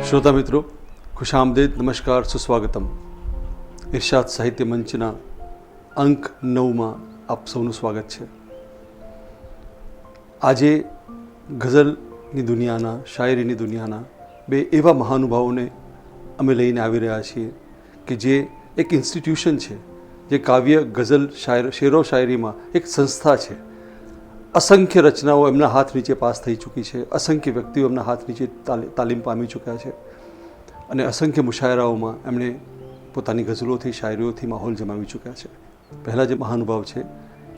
શ્રોતા મિત્રો, ખુશામદેદ, નમસ્કાર, સુસ્વાગતમ. ઇરશાદ સાહિત્ય મંચના અંક 9માં આપ સૌનું સ્વાગત છે. આજે ગઝલની દુનિયાના, શાયરીની દુનિયાના બે એવા મહાનુભાવોને અમે લઈને આવી રહ્યા છીએ કે જે એક ઇન્સ્ટિટ્યુશન છે, જે કાવ્ય, ગઝલ, શેરો શાયરીમાં એક સંસ્થા છે. અસંખ્ય રચનાઓ એમના હાથ નીચે પાસ થઈ ચૂકી છે, અસંખ્ય વ્યક્તિઓ એમના હાથ નીચે તાલીમ પામી ચૂક્યા છે અને અસંખ્ય મુશાયરાઓમાં એમણે પોતાની ગઝલોથી, શાયરીઓથી માહોલ જમાવી ચૂક્યા છે. પહેલાં જે મહાનુભાવ છે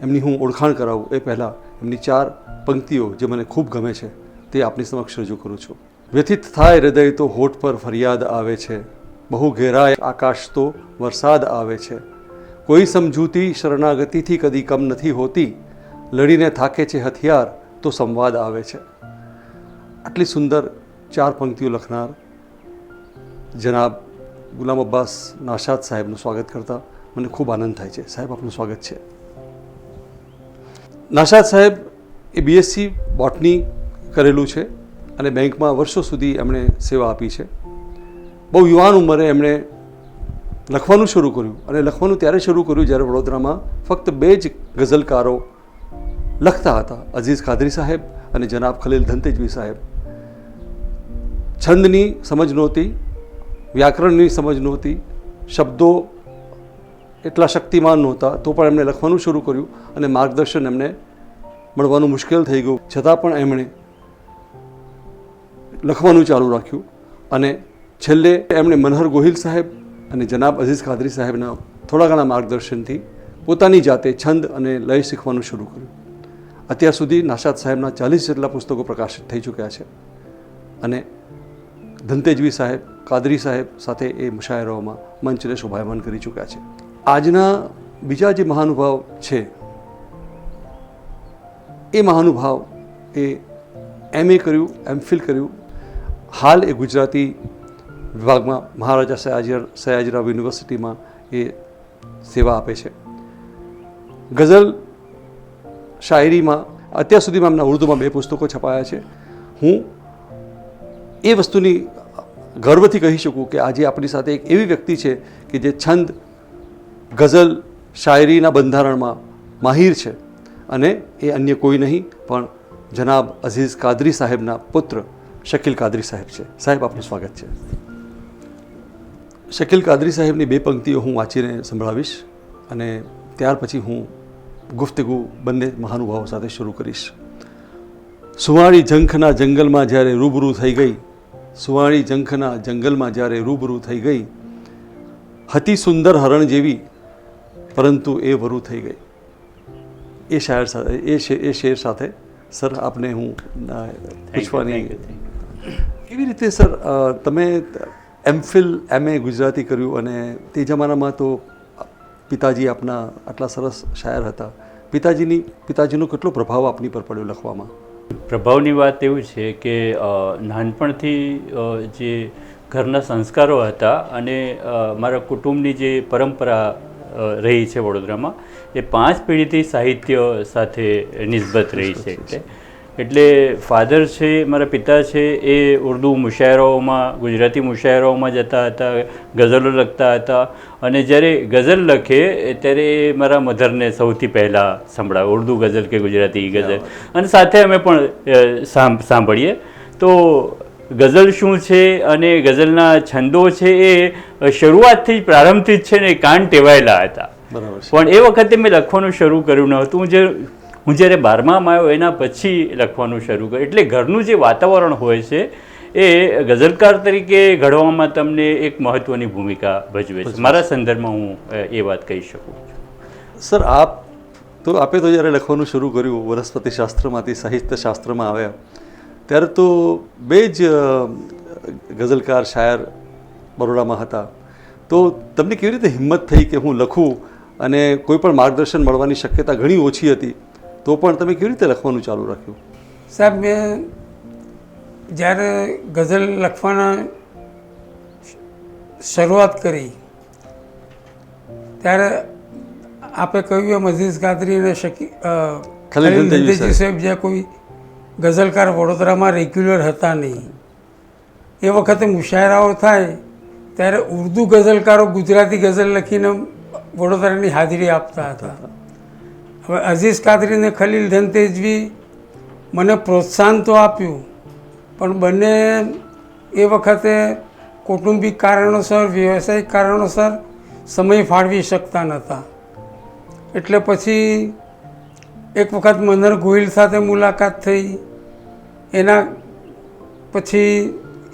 એમની હું ઓળખાણ કરાવું એ પહેલાં એમની 4 પંક્તિઓ જે મને ખૂબ ગમે છે તે આપની સમક્ષ રજૂ કરું છું. વ્યથિત થાય હૃદય તો હોઠ પર ફરિયાદ આવે છે, બહુ ઘેરાય આકાશ તો વરસાદ આવે છે, કોઈ સમજૂતી શરણાગતિથી કદી કમ નથી હોતી, લડીને થાકે છે હથિયાર તો સંવાદ આવે છે. આટલી સુંદર 4 પંક્તિઓ લખનાર જનાબ ગુલામ અબ્બાસ નાશાદ સાહેબનું સ્વાગત કરતા મને ખૂબ આનંદ થાય છે. સાહેબ, આપનું સ્વાગત છે. નાશાદ સાહેબ એ બીએસસી બોટની કરેલું છે અને બેંકમાં વર્ષો સુધી એમણે સેવા આપી છે. બહુ યુવાન ઉંમરે એમણે લખવાનું શરૂ કર્યું અને લખવાનું ત્યારે શરૂ કર્યું જ્યારે વડોદરામાં ફક્ત 2 જ ગઝલકારો લખતા હતા, અઝીઝ કાદરી સાહેબ અને જનાબ ખલીલ ધનતેજવી સાહેબ. છંદની સમજ નહોતી, વ્યાકરણની સમજ નહોતી, શબ્દો એટલા શક્તિમાન નહોતા, તો પણ એમણે લખવાનું શરૂ કર્યું અને માર્ગદર્શન એમને મળવાનું મુશ્કેલ થઈ ગયું. છતાં પણ એમણે લખવાનું ચાલુ રાખ્યું અને છેલ્લે એમણે મનહર ગોહિલ સાહેબ અને જનાબ અઝીઝ કાદરી સાહેબના થોડા ઘણા માર્ગદર્શનથી પોતાની જાતે છંદ અને લય શીખવાનું શરૂ કર્યું. અત્યાર સુધી નાશાદ સાહેબના 40 જેટલા પુસ્તકો પ્રકાશિત થઈ ચૂક્યા છે અને ધનતેજવી સાહેબ, કાદરી સાહેબ સાથે એ મુશાયરાઓમાં મંચને શોભાયમાન કરી ચૂક્યા છે. આજના બીજા જે મહાનુભાવ છે એ મહાનુભાવ એ MA કર્યું, MPhil કર્યું. હાલ એ ગુજરાતી વિભાગમાં મહારાજા સયાજીરાવ યુનિવર્સિટીમાં એ સેવા આપે છે. ગઝલ શાયરીમાં અત્યાર સુધીમાં એમના ઉર્દુમાં 2 પુસ્તકો છપાયા છે. હું એ વસ્તુની ગર્વથી કહી શકું કે આજે આપણી સાથે એક એવી વ્યક્તિ છે કે જે છંદ, ગઝલ, શાયરીના બંધારણમાં માહિર છે અને એ અન્ય કોઈ નહીં પણ જનાબ અઝીઝ કાદરી સાહેબના પુત્ર શકીલ કાદરી સાહેબ છે. સાહેબ, આપનું સ્વાગત છે. શકીલ કાદરી સાહેબની 2 પંક્તિઓ હું વાંચીને સંભળાવીશ અને ત્યાર પછી હું ગુફ્તગુ બંને મહાનુભાવો સાથે શરૂ કરીશ. સુવાળી ઝંખના જંગલમાં જ્યારે રૂબરૂ થઈ ગઈ, સુવાળી ઝંખના જંગલમાં જ્યારે રૂબરૂ થઈ ગઈ, હતી સુંદર હરણ જેવી પરંતુ એ વરુ થઈ ગઈ. એ શાયર સાથે એ શેર સાથે સર આપને હું પૂછવાની, કેવી રીતે સર તમે MPhil MA ગુજરાતી કર્યું અને તે જમાનામાં તો પિતાજી આપના આટલા સરસ શાયર હતા. પિતાજીનો કેટલો પ્રભાવ આપની પર પડ્યો લખવામાં? પ્રભાવની વાત એવું છે કે નાનપણથી જે ઘરના સંસ્કારો હતા અને મારા કુટુંબની જે પરંપરા રહી છે વડોદરામાં, એ 5 પેઢીથી સાહિત્ય સાથે નિસ્બત રહી છે. એટલે ફાધર છે, મારા પિતા છે, એ ઉર્દુ મુશાયરાઓમાં, ગુજરાતી મુશાયરાઓમાં જતા હતા, ગઝલો લખતા હતા અને જ્યારે ગઝલ લખે ત્યારે એ મારા મધરને સૌથી પહેલાં સંભળાવે, ઉર્દુ ગઝલ કે ગુજરાતી ગઝલ, અને સાથે અમે પણ સાંભળીએ. તો ગઝલ શું છે અને ગઝલના છંદો છે એ શરૂઆતથી જ, પ્રારંભથી જ છે ને કાન ટેવાયેલા હતા. પણ એ વખતે મેં લખવાનું શરૂ કર્યું ન હતું. હું જ્યારે 12મામાં આવ્યો એના પછી લખવાનું શરૂ કર્યું. એટલે ઘરનું જે વાતાવરણ હોય છે એ ગઝલકાર તરીકે ઘડવામાં તમને એક મહત્ત્વની ભૂમિકા ભજવે છે. મારા સંદર્ભમાં હું એ વાત કહી શકું છું. સર, આપે તો જ્યારે લખવાનું શરૂ કર્યું, વનસ્પતિ શાસ્ત્રમાંથી સાહિત્ય શાસ્ત્રમાં આવ્યા, ત્યારે તો 2 જ ગઝલકાર શાયર બરોડામાં હતા. તો તમને કેવી રીતે હિંમત થઈ કે હું લખું, અને કોઈ પણ માર્ગદર્શન મળવાની શક્યતા ઘણી ઓછી હતી, તો પણ તમે કેવી રીતે લખવાનું ચાલુ રાખ્યું? સાહેબ, મેં જ્યારે ગઝલ લખવાના શરૂઆત કરી ત્યારે આપે કહ્યું એમ અઝીઝ કાદરી અને ખલીલ ધનતેજવી સાહેબ જે કોઈ ગઝલકાર વડોદરામાં રેગ્યુલર હતા નહીં, એ વખતે મુશાયરાઓ થાય ત્યારે ઉર્દુ ગઝલકારો ગુજરાતી ગઝલ લખીને વડોદરાની હાજરી આપતા હતા. હવે અઝીઝ કાદરી ને ખલીલ ધનતેજવી મને પ્રોત્સાહન તો આપ્યું, પણ બંને એ વખતે કૌટુંબિક કારણોસર, વ્યવસાયિક કારણોસર સમય ફાળવી શકતા નહોતા. એટલે પછી એક વખત મનર ગોહિલ સાથે મુલાકાત થઈ. એના પછી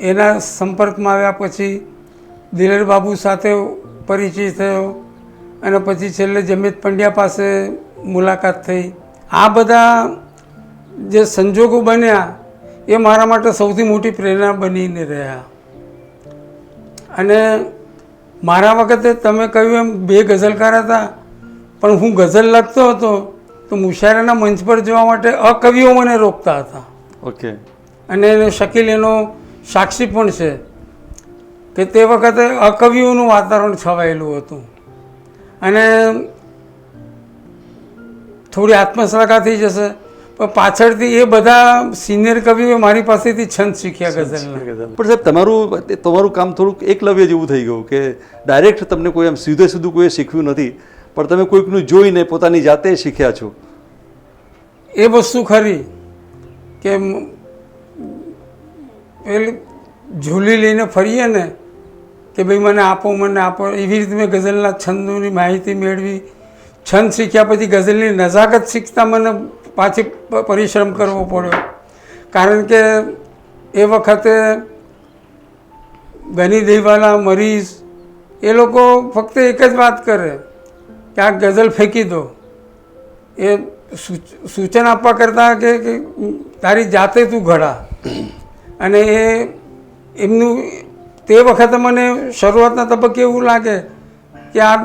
એના સંપર્કમાં આવ્યા પછી દિલેર બાબુ સાથે પરિચય થયો અને પછી છેલ્લે જમીત પંડ્યા પાસે મુલાકાત થઈ. આ બધા જે સંજોગો બન્યા એ મારા માટે સૌથી મોટી પ્રેરણા બનીને રહ્યા. અને મારા વખતે તમે કહ્યું એમ 2 ગઝલકાર હતા, પણ હું ગઝલ લખતો હતો તો મુશાયરાના મંચ પર જવા માટે અકવિઓ મને રોકતા હતા. ઓકે. અને શકીલ એનો સાક્ષી પણ છે કે તે વખતે અકવિઓનું વાતાવરણ છવાયેલું હતું. અને થોડી આત્મશ્લાઘા થઈ જશે, પણ પાછળથી એ બધા સિનિયર કવિઓ મારી પાસેથી છંદ શીખ્યા ગઝલના. પણ સાહેબ તમારું કામ થોડુંક એકલવ્ય જેવું થઈ ગયું કે ડાયરેક્ટ તમને કોઈ આમ સીધું કોઈએ શીખવ્યું નથી, પણ તમે કોઈકનું જોઈને પોતાની જાતે શીખ્યા છો. એ વસ્તુ ખરી કે પેલી ઝૂલી લઈને ફરીએ ને કે ભાઈ મને આપો, એવી રીતે મેં ગઝલના છંદોની માહિતી મેળવી. છંદ શીખ્યા પછી ગઝલની નજાકત શીખતા મને પાછી પરિશ્રમ કરવો પડ્યો. કારણ કે એ વખતે ગની દહીવાલા, મરીઝ એ લોકો ફક્ત એક જ વાત કરે કે આ ગઝલ ફેંકી દો. એ સૂચન આપવા કરતાં કે તારી જાતે તું ઘડા. અને એમનું તે વખતે મને શરૂઆતના તબક્કે એવું લાગે કે આ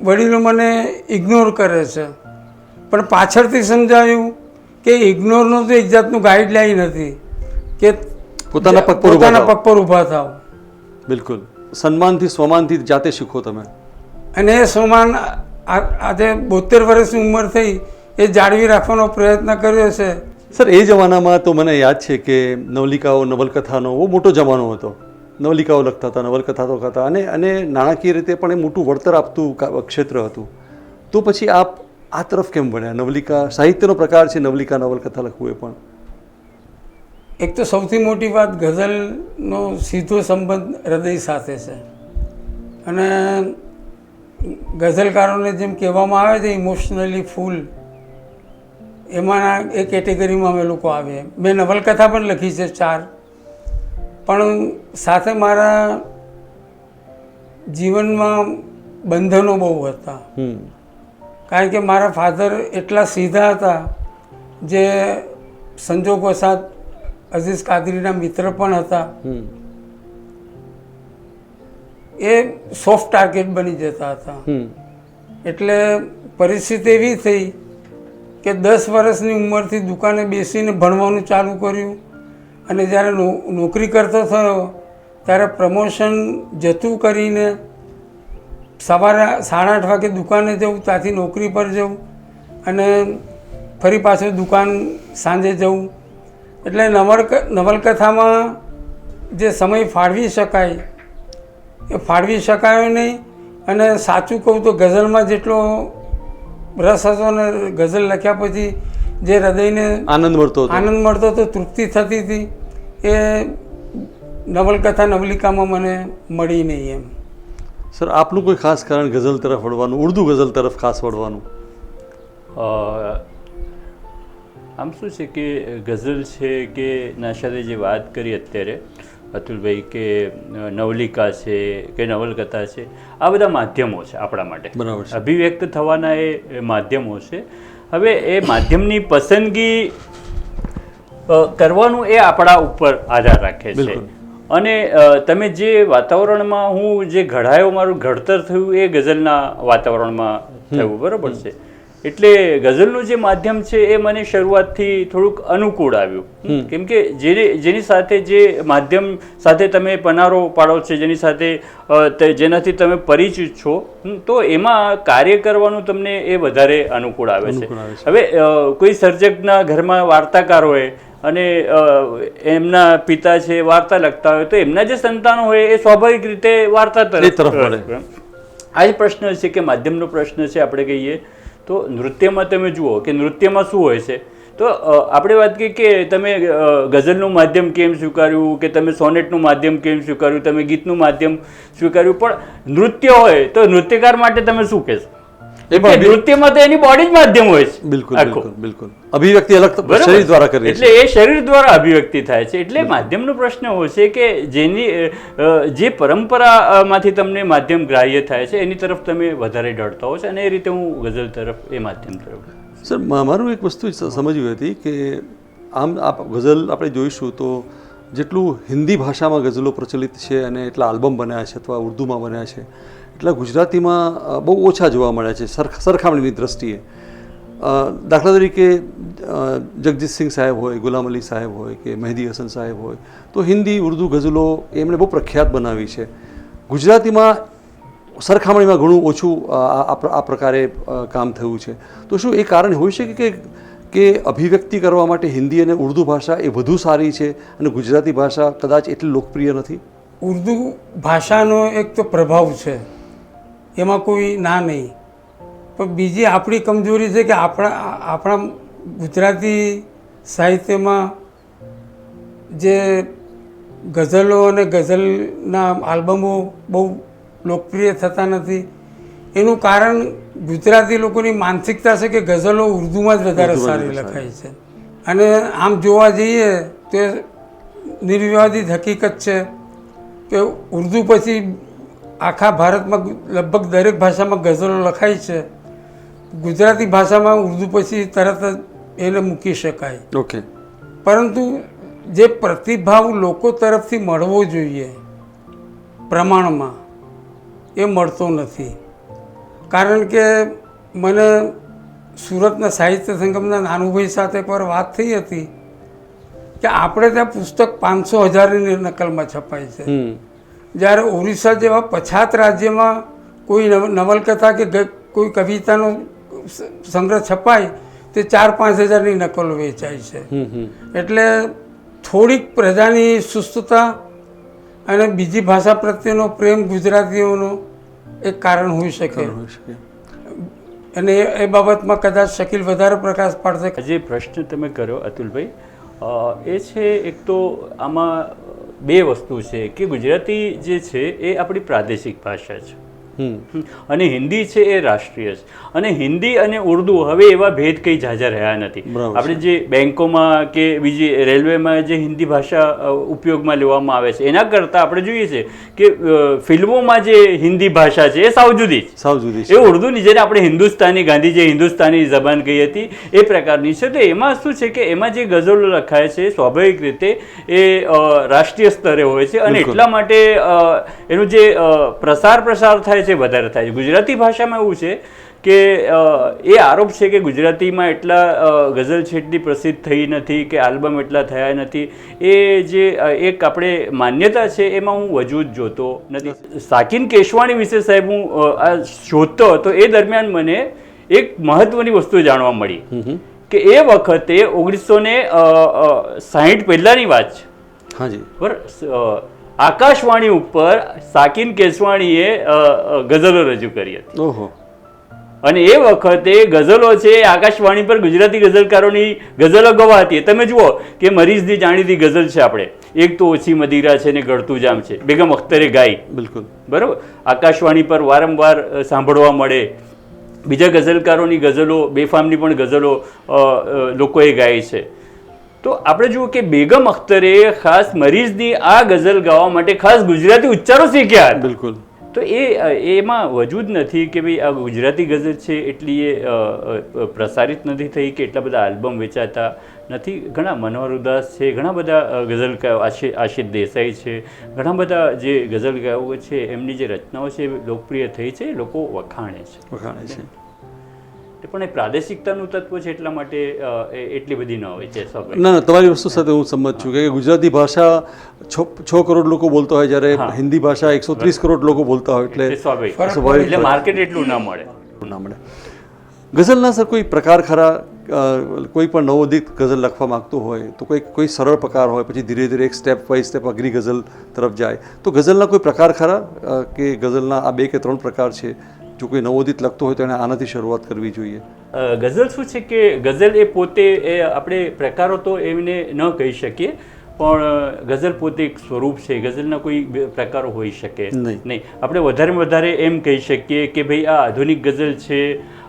વડીલો મને ઇગ્નોર કરે છે, પણ પાછળથી સમજાયું કે ઇગ્નોરનો તો એક જાતનું ગાઈડલાઈન હતી કે પોતાના પગ પર ઊભા થાવ. બિલકુલ સન્માનથી સ્વમાનથી જાતે શીખો તમે. અને એ સ્વમાન આજે 72 વર્ષની ઉંમર થઈ એ જાળવી રાખવાનો પ્રયત્ન કર્યો છે. સર એ જમાનામાં તો મને યાદ છે કે નવલિકાઓ, નવલકથાનો બહુ મોટો જમાનો હતો. નવલિકાઓ લખતા હતા, નવલકથાઓ લખતા અને નાણાકીય રીતે પણ એ મોટું વળતર આપતું ક્ષેત્ર હતું. તો પછી આપ આ તરફ કેમ વળ્યા? નવલિકા સાહિત્યનો પ્રકાર છે, નવલિકા, નવલકથા લખવું એ પણ. એક તો સૌથી મોટી વાત, ગઝલનો સીધો સંબંધ હૃદય સાથે છે. અને ગઝલકારોને જેમ કહેવામાં આવે છે ઇમોશનલી ફૂલ, એમાંના એ કેટેગરીમાં અમે લોકો આવીએ. મેં નવલકથા પણ લખી છે 4, પણ સાથે મારા જીવનમાં બંધનો બહુ હતા. કારણ કે મારા ફાધર એટલા સીધા હતા, જે સંજોગો સાથ અઝીઝ કાદરીના મિત્ર પણ હતા. એ સોફ્ટ ટાર્ગેટ બની જતા હતા. એટલે પરિસ્થિતિ એવી થઈ કે 10 વર્ષની ઉંમરથી દુકાને બેસીને ભણવાનું ચાલુ કર્યું. અને જ્યારે નોકરી કરતો થયો ત્યારે પ્રમોશન જતું કરીને સવારે 8:30 વાગે દુકાને જવું, ત્યાંથી નોકરી પર જવું અને ફરી પાછું દુકાન સાંજે જવું. એટલે નવલકથામાં જે સમય ફાળવી શકાય એ ફાળવી શકાયો નહીં. અને સાચું કહું તો ગઝલમાં જેટલો રસ હતો ને ગઝલ લખ્યા પછી જે હૃદયને આનંદ મળતો હતો, તૃપ્તિ થતી હતી, એ નવલકથા, નવલિકામાં મને મળી નહીં. એમ સર આપનું કોઈ ખાસ કારણ ગઝલ તરફ વળવાનું, ઉર્દુ ગઝલ તરફ ખાસ વળવાનું? આમ શું છે કે ગઝલ છે કે ના સાથે જે વાત કરી અત્યારે અતુલભાઈ કે નવલિકા છે કે નવલકથા છે, આ બધા માધ્યમો છે આપણા માટે. બરાબર છે. અભિવ્યક્ત થવાના એ માધ્યમો છે. હવે એ માધ્યમની પસંદગી કરવાનું એ આપણા ઉપર આધાર રાખે છે. અને તમે જે વાતાવરણમાં હું જે ઘડાયો, મારું ઘડતર થયું એ ગઝલના વાતાવરણમાં થયું, બરાબર છે. એટલે ગઝલનું જે માધ્યમ છે એ મને શરૂઆતથી થોડુંક અનુકૂળ આવ્યું. કેમ કે જેની સાથે જે માધ્યમ સાથે તમે પનારો પાડો છો, જેની સાથે જેનાથી તમે પરિચિત છો, તો એમાં કાર્ય કરવાનું તમને એ વધારે અનુકૂળ આવે છે. હવે કોઈ સર્જકના ઘરમાં વાર્તાકાર હોય અને એમના પિતા છે વાર્તા લખતા હોય તો એમના જે સંતાનો હોય એ સ્વાભાવિક રીતે વાર્તા તરફ વળે. આ જ પ્રશ્ન છે કે માધ્યમનો પ્રશ્ન છે. આપણે કહીએ તો નૃત્યમાં તમે જુઓ કે નૃત્યમાં શું હોય છે, તો આપણે વાત કરીએ કે તમે ગઝલનું માધ્યમ કેમ સ્વીકાર્યું, કે તમે સોનેટનું માધ્યમ કેમ સ્વીકાર્યું, તમે ગીતનું માધ્યમ સ્વીકાર્યું, પણ નૃત્ય હોય તો નૃત્યકાર માટે તમે શું કહેશો? નૃત્યમાં તો એની બોડી જ માધ્યમ હોય છે. બિલકુલ બિલકુલ બિલકુલ અભિવ્યક્તિ અલગ શરીર દ્વારા કરીએ એટલે એ શરીર દ્વારા અભિવ્યક્તિ થાય છે. એટલે માધ્યમનો પ્રશ્ન હોય છે કે જેની જે પરંપરામાંથી તમને માધ્યમ ગ્રાહ્ય થાય છે એની તરફ તમે વધારે ડરતા હો છો, અને એ રીતે હું ગઝલ તરફ, એ માધ્યમ તરફ. સર, મારું એક વસ્તુ સમજવી હતી કે આમ ગઝલ આપણે જોઈશું તો જેટલું હિન્દી ભાષામાં ગઝલો પ્રચલિત છે અને એટલા આલ્બમ બન્યા છે અથવા ઉર્દુમાં બન્યા છે, એટલા ગુજરાતીમાં બહુ ઓછા જોવા મળ્યા છે સરખામણીની દ્રષ્ટિએ. દાખલા તરીકે જગજીતસિંહ સાહેબ હોય, ગુલામ અલી સાહેબ હોય કે મહેદી હસન સાહેબ હોય, તો હિન્દી ઉર્દુ ગઝલો એમણે બહુ પ્રખ્યાત બનાવી છે. ગુજરાતીમાં સરખામણીમાં ઘણું ઓછું આ પ્રકારે કામ થયું છે. તો શું એ કારણ હોઈ શકે કે અભિવ્યક્તિ કરવા માટે હિન્દી અને ઉર્દુ ભાષા એ વધુ સારી છે અને ગુજરાતી ભાષા કદાચ એટલી લોકપ્રિય નથી? ઉર્દુ ભાષાનો એક તો પ્રભાવ છે, એમાં કોઈ ના નહીં, પણ બીજી આપણી કમજોરી છે કે આપણા ગુજરાતી સાહિત્યમાં જે ગઝલો અને ગઝલના આલ્બમો બહુ લોકપ્રિય થતા નથી. એનું કારણ ગુજરાતી લોકોની માનસિકતા છે કે ગઝલો ઉર્દુમાં જ વધારે સારી લખાય છે. અને આમ જોવા જઈએ તો નિર્વિવાદિત હકીકત છે કે ઉર્દુ પછી આખા ભારતમાં લગભગ દરેક ભાષામાં ગઝલો લખાય છે. ગુજરાતી ભાષામાં ઉર્દુ પછી તરત જ એને મૂકી શકાય. ઓકે. પરંતુ જે પ્રતિભાવ લોકો તરફથી મળવો જોઈએ પ્રમાણમાં એ મળતો નથી. કારણ કે મને સુરતના સાહિત્ય સંગમના નાનુભાઈ સાથે પર વાત થઈ હતી કે આપણે ત્યાં પુસ્તક 500,000ની નકલમાં છપાય છે, જ્યારે ઓરિસ્સા જેવા પછાત રાજ્યમાં કોઈ નવલકથા કે કોઈ કવિતાનો સંગ્રહ છપાય તે 4-5 હજારની નકલો વેચાય છે. એટલે થોડીક પ્રજાની સુસ્તતા અને બીજી ભાષા પ્રત્યેનો પ્રેમ ગુજરાતીઓનો એક કારણ હોઈ શકે. અને એ બાબતમાં કદાચ શકીલ વધારે પ્રકાશ પાડશે. જે પ્રશ્ન તમે કર્યો અતુલભાઈ, એ છે એક તો આમાં બે વસ્તુ છે કે ગુજરાતી જે છે એ આપણી પ્રાદેશિક ભાષા છે અને હિન્દી છે એ રાષ્ટ્રીય છે. અને હિન્દી અને ઉર્દુ હવે એવા ભેદ કંઈ ઝાઝા રહ્યા નથી. આપણે જે બેંકોમાં કે બીજી રેલવેમાં જે હિન્દી ભાષા ઉપયોગમાં લેવામાં આવે છે એના કરતાં આપણે જોઈએ છે કે ફિલ્મોમાં જે હિન્દી ભાષા છે એ સાવ જુદી છે. એ ઉર્દુની જેને આપણે હિન્દુસ્તાની, ગાંધીજીએ હિન્દુસ્તાની જબાન કહી હતી એ પ્રકારની છે. તો એમાં શું છે કે એમાં જે ગઝલો લખાય છે સ્વાભાવિક રીતે એ રાષ્ટ્રીય સ્તરે હોય છે અને એટલા માટે એનું જે પ્રસાર થાય છે વધારે થાય છે. ગુજરાતી ભાષામાં એવું છે કે એ આરોપ છે કે ગુજરાતીમાં એટલા ગઝલ છે એટલી પ્રસિદ્ધ થઈ નથી કે આલ્બમ એટલા થયા નથી. એ જે એક આપણે માન્યતા છે એમાં હું વજૂદ જોતો નથી. સાકિન કેશવાણી વિશે સાહેબ હું આ શોધતો હતો એ દરમિયાન મને એક મહત્વની વસ્તુ જાણવા મળી કે એ વખતે 1960 પહેલાની વાત છે. હાજી. બરાબર. આકાશવાણી ઉપર સાકિન કેશવાણીએ ગઝલો રજૂ કરી હતી. ઓહો. અને એ વખતે ગઝલો છે આકાશવાણી પર ગુજરાતી ગઝલકારોની ગઝલો ગવાતી. તમે જુઓ કે મરીઝની જાણીતી ગઝલ છે આપણે, એક તો ઓછી મદિરા છે ને ગળતું જામ છે, બેગમ અખ્તરે ગાઈ. બિલકુલ બરાબર. આકાશવાણી પર વારંવાર સાંભળવા મળે. બીજા ગઝલકારોની ગઝલો, બેફામની પણ ગઝલો લોકોએ ગાઈ છે. તો આપણે જુઓ કે બેગમ અખ્તરે ખાસ મરીઝની આ ગઝલ ગાવા માટે ખાસ ગુજરાતી ઉચ્ચારો શીખ્યા. બિલકુલ. તો એમાં વજૂદ નથી કે ભાઈ આ ગુજરાતી ગઝલ છે એટલી એ પ્રસારિત નથી થઈ કે એટલા બધા આલ્બમ વેચાતા નથી. ઘણા મનોહર ઉદાસ છે, ઘણા બધા ગઝલગાયો, આશિષ દેસાઈ છે, ઘણા બધા જે ગઝલગાયો છે એમની જે રચનાઓ છે લોકપ્રિય થઈ છે, લોકો વખાણે છે. પણ એ પ્રાદેશિકતાનું તત્વ છે એટલા માટે એટલી બધી ન હોય છે. ના, તમારી વસ્તુ સાથે હું સંમત છું કે ગુજરાતી ભાષા 6 કરોડ લોકો બોલતા હોય જ્યારે હિન્દી ભાષા 130 કરોડ લોકો બોલતા હોય એટલે સ્વાભાવિક માર્કેટ એટલું ના મળે. ગઝલના સર કોઈ પ્રકાર ખરા કોઈ પણ નવોદિત ગઝલ લખવા માગતો હોય તો કોઈ સરળ પ્રકાર હોય, પછી ધીરે ધીરે એક સ્ટેપ બાય સ્ટેપ અઘરી ગઝલ તરફ જાય, તો ગઝલના કોઈ પ્રકાર ખરા કે ગઝલના આ 2 કે 3 પ્રકાર છે, જો કોઈ નવોદિત લખતો હોય તો એને આનાથી શરૂઆત કરવી જોઈએ? ગઝલ શું છે કે ગઝલ એ પોતે એ આપણે પ્રકારો તો એમને ન કહી શકીએ, પણ ગઝલ પોતે એક સ્વરૂપ છે. ગઝલના કોઈ પ્રકારો હોઈ શકે નહીં. આપણે વધારે એમ કહી શકીએ કે ભાઈ આ આધુનિક ગઝલ છે,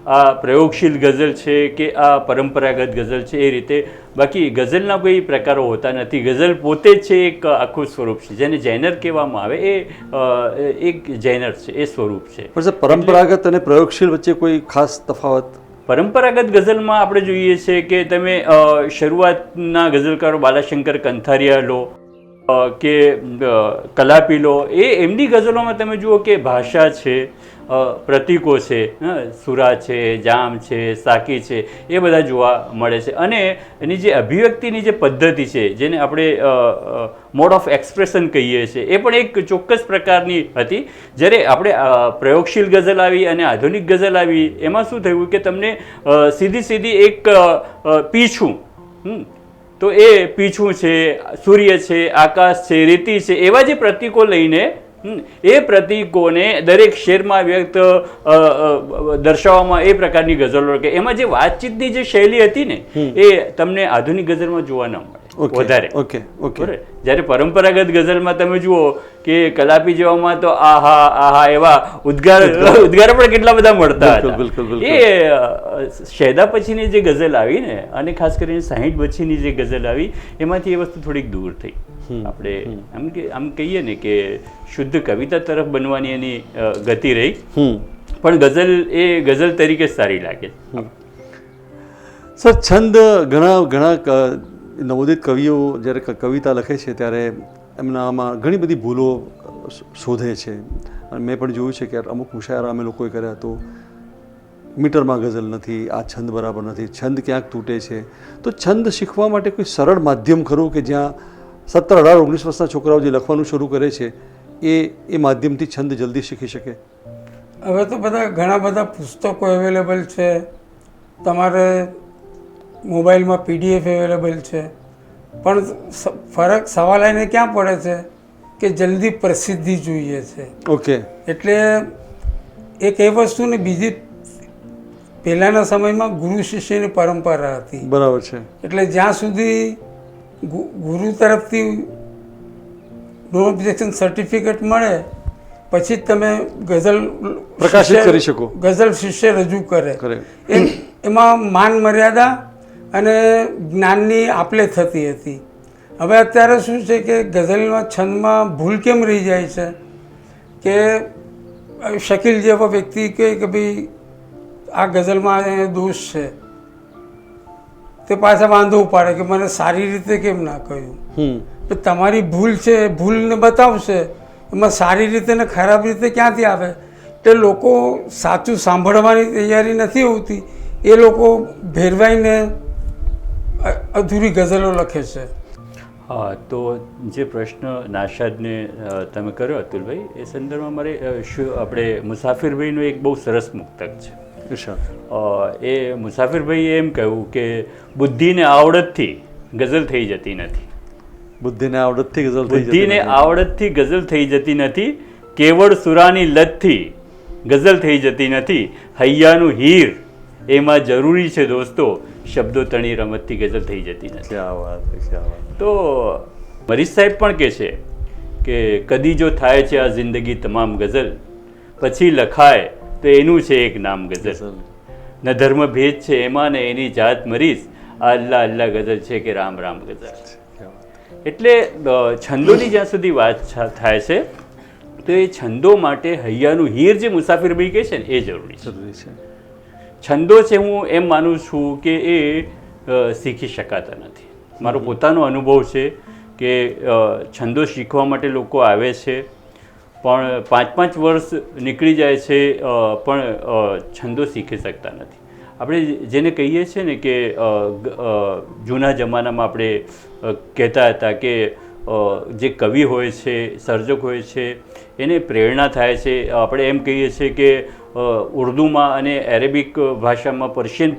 આ પ્રયોગશીલ ગઝલ છે કે આ પરંપરાગત ગઝલ છે, એ રીતે. બાકી ગઝલના કોઈ પ્રકારો હોતા નથી. ગઝલ પોતે જ છે એક આખું સ્વરૂપ છે, જેને જૈનર કહેવામાં આવે. એ એક જૈનર છે, એ સ્વરૂપ છે. પણ પરંપરાગત અને પ્રયોગશીલ વચ્ચે કોઈ ખાસ તફાવત? પરંપરાગત ગઝલમાં આપણે જોઈએ છે કે તમે શરૂઆતના ગઝલકારો બાલાશંકર કંથારિયા લો કે કલાપી લો, એમની ગઝલોમાં તમે જુઓ કે ભાષા છે, પ્રતીકો છે, સુરા છે, જામ છે, સાકી છે, એ બધા જોવા મળે છે. અને એની જે અભિવ્યક્તિની જે પદ્ધતિ છે, જેને આપણે મોડ ઓફ એક્સપ્રેશન કહીએ છીએ, એ પણ એક ચોક્કસ પ્રકારની હતી. જ્યારે આપણે પ્રયોગશીલ ગઝલ આવી અને આધુનિક ગઝલ આવી, એમાં શું થયું કે તમને સીધી એક પીછું, તો એ પીછું છે, સૂર્ય છે, આકાશ છે, રેતી છે, એવા જે પ્રતીકો લઈને એ પ્રતીકોને દરેક શેરમાં વ્યક્ત દર્શાવવામાં એ પ્રકારની ગઝલો કે એમાં જે વાતચીતની જે શૈલી હતી ને, એ તમને આધુનિક ગઝલમાં જોવા ન મળે વધારે. જ્યારે પરંપરાગત ગઝલમાં તમે જુઓ કે કલાપી જેવામાં તો આહા એવા ઉદ્ગાર પણ કેટલા બધા મળતા હતા. એ શેદા પછીની જે ગઝલ આવી ને, અને ખાસ કરીને 60 પછીની જે ગઝલ આવી, એમાંથી એ વસ્તુ થોડીક દૂર થઈ. આપણે આમ કહીએ ને કે શુદ્ધ કવિતા તરફ બનવાની એની ગતિ રહી, પણ ગઝલ એ ગઝલ તરીકે સારી લાગે. સર, છંદ ઘણા નવોદિત કવિઓ જ્યારે કવિતા લખે છે ત્યારે એમનામાં ઘણી બધી ભૂલો શોધે છે. અને મેં પણ જોયું છે કે અમુક મુશાયરા અમે લોકોએ કર્યા તો મીટરમાં ગઝલ નથી, આ છંદ બરાબર નથી, છંદ ક્યાંક તૂટે છે. તો છંદ શીખવા માટે કોઈ સરળ માધ્યમ ખરું કે જ્યાં 17, 18, 19 વર્ષના છોકરાઓ જે લખવાનું શરૂ કરે છે એ માધ્યમથી છંદ જલ્દી શીખી શકે? હવે તો ઘણા બધા પુસ્તકો અવેલેબલ છે, તમારે મોબાઈલમાં PDF અવેલેબલ છે, પણ સવાલ એને ક્યાં પડે છે કે જલ્દી પ્રસિદ્ધિ જોઈએ છે. એટલે એક એ વસ્તુ ને બીજી, પહેલાંના સમયમાં ગુરુ શિષ્યની પરંપરા હતી. બરાબર છે. એટલે જ્યાં સુધી ગુરુ તરફથી નો ઓબ્જેક્શન સર્ટિફિકેટ મળે પછી જ તમે ગઝલ પ્રકાશિત કરી શકો. ગઝલ શિષ્ય રજૂ કરે, એમાં માન મર્યાદા અને જ્ઞાનની આપલે થતી હતી. હવે અત્યારે શું છે કે ગઝલમાં છંદમાં ભૂલ કેમ રહી જાય છે કે શકીલ જેવો વ્યક્તિ કહે કે ભાઈ આ ગઝલમાં દોષ છે, તે પાછા વાંધો ઉપાડે કે મને સારી રીતે કેમ ના કહ્યું. તમારી ભૂલ છે, ભૂલને બતાવશે, એમાં સારી રીતે ને ખરાબ રીતે ક્યાંથી આવે? તે લોકો સાચું સાંભળવાની તૈયારી નથી હોતી, એ લોકો ભેરવાઈને અધૂરી ગઝલો લખે છે. હા, તો જે પ્રશ્ન નાશાદને તમે કર્યો અતુલભાઈ, એ સંદર્ભમાં મારે આપણે મુસાફિરભાઈનું એક બહુ સરસ મુક્તક છે. એ મુસાફિરભાઈએ એમ કહ્યું કે બુદ્ધિને આવડતથી ગઝલ થઈ જતી નથી. બુદ્ધિને આવડતથી ગઝલ થઈ જતી નથી, કેવળ સુરાની લતથી ગઝલ થઈ જતી નથી, હૈયાનું હીર એમાં જરૂરી છે દોસ્તો, શબ્દો તણી રમતથી ગઝલ થઈ જતી નથી. તો મરીઝ સાહેબ પણ કહે છે કે કદી જો થાય છે આ જિંદગી તમામ ગઝલ, પછી લખાય તો એનું છે એક નામ ગઝલ. ન ધર્મ ભેદ છે એમાં ને એની જાત મરીઝ, આ અલ્લાહ અલ્લાહ ગઝલ છે કે રામ રામ ગઝલ. એટલે છંદોની જ્યાં સુધી વાત થાય છે તો એ છંદો માટે હૈયાનું હીર જે મુસાફિરભાઈ કહે છે ને, એ જરૂરી છે. છંદો છે, હું એમ માનું છું કે એ શીખી શકાતા નથી. મારો પોતાનો અનુભવ છે કે છંદો શીખવા માટે લોકો આવે છે, પણ 5-5 વર્ષ નીકળી જાય છે, પણ છંદો શીખી શકતા નથી. આપણે જેને કહીએ છીએ ને કે જૂના જમાનામાં આપણે કહેતા હતા કે જે કવિ હોય છે, સર્જક હોય છે, એને પ્રેરણા થાય છે. આપણે એમ કહીએ છીએ કે ઉર્દુમાં અને એરેબિક ભાષામાં, પર્શિયન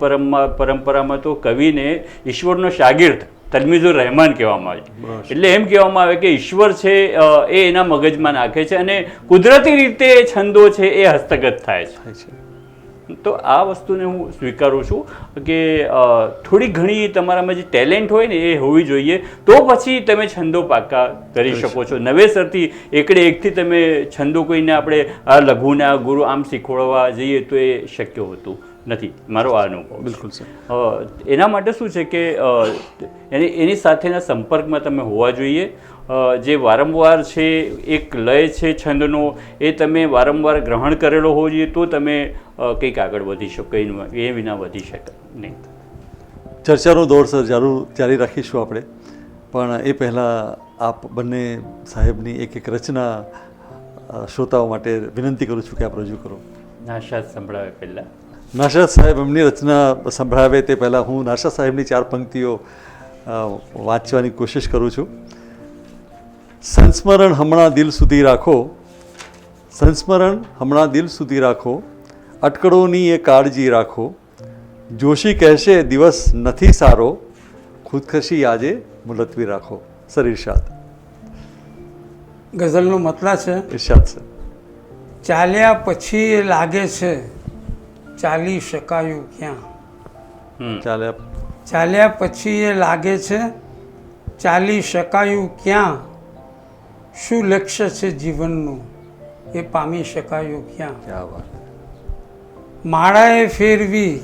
પરંપરામાં તો કવિને ઈશ્વરનો શાગિર્દ, તલમીઝુર રહેમાન કહેવામાં આવે છે. એટલે એમ કહેવામાં આવે કે ઈશ્વર છે એ એના મગજમાં નાખે છે અને કુદરતી રીતે છંદો છે એ હસ્તગત થાય છે. તો આ વસ્તુને હું સ્વીકારું છું કે થોડી ઘણી તમારામાં જે ટેલેન્ટ હોય ને એ હોવી જોઈએ, તો પછી તમે છંદો પાકા કરી શકો છો. નવેસરથી એકડે એકથી તમે છંદો કોઈને આપણે આ લઘુના ગુરુ આમ શીખવાડવા જઈએ તો એ શક્ય હોતું નથી, મારો આ અનુભવ. બિલકુલ સર. એના માટે શું છે કે એની સાથેના સંપર્કમાં તમે હોવા જોઈએ. જે વારંવાર છે એક લય છે છંદનો, એ તમે વારંવાર ગ્રહણ કરેલો હોવો જોઈએ, તો તમે કંઈક આગળ વધી શકો. એ વિના વધી શકે નહીં. ચર્ચાનો દોર સર જારી રાખીશું આપણે, પણ એ પહેલાં આપ બંને સાહેબની એક રચના શ્રોતાઓ માટે વિનંતી કરું છું કે આપ રજૂ કરો. નાશાદ સંભળાવે પહેલાં. નાશાદ સાહેબ એમની રચના સંભળાવે તે પહેલાં હું નાશાદ સાહેબની 4 પંક્તિઓ વાંચવાની કોશિશ કરું છું. સંસ્મરણ હમણાં દિલ સુધી રાખો, સંસ્મરણ હમણાં દિલ સુધી રાખો, અટકળોની એ કાળજી રાખો, જોશી કહેશે દિવસ નથી સારો, ખુદકશી આજે મુલતવી રાખો. સર ઇરશાદ. ગઝલનો મતલબ છે, ઇરશાદ સર. ચાલ્યા પછી એ લાગે છે ચાલી શકાયું ક્યાં. ચાલ્યા પછી એ લાગે છે ચાલી શકાયું ક્યાં, શું લક્ષ્ય છે જીવનનું એ પામી શકાયું ક્યાં. ક્યાં વાત. માળાએ ફેરવી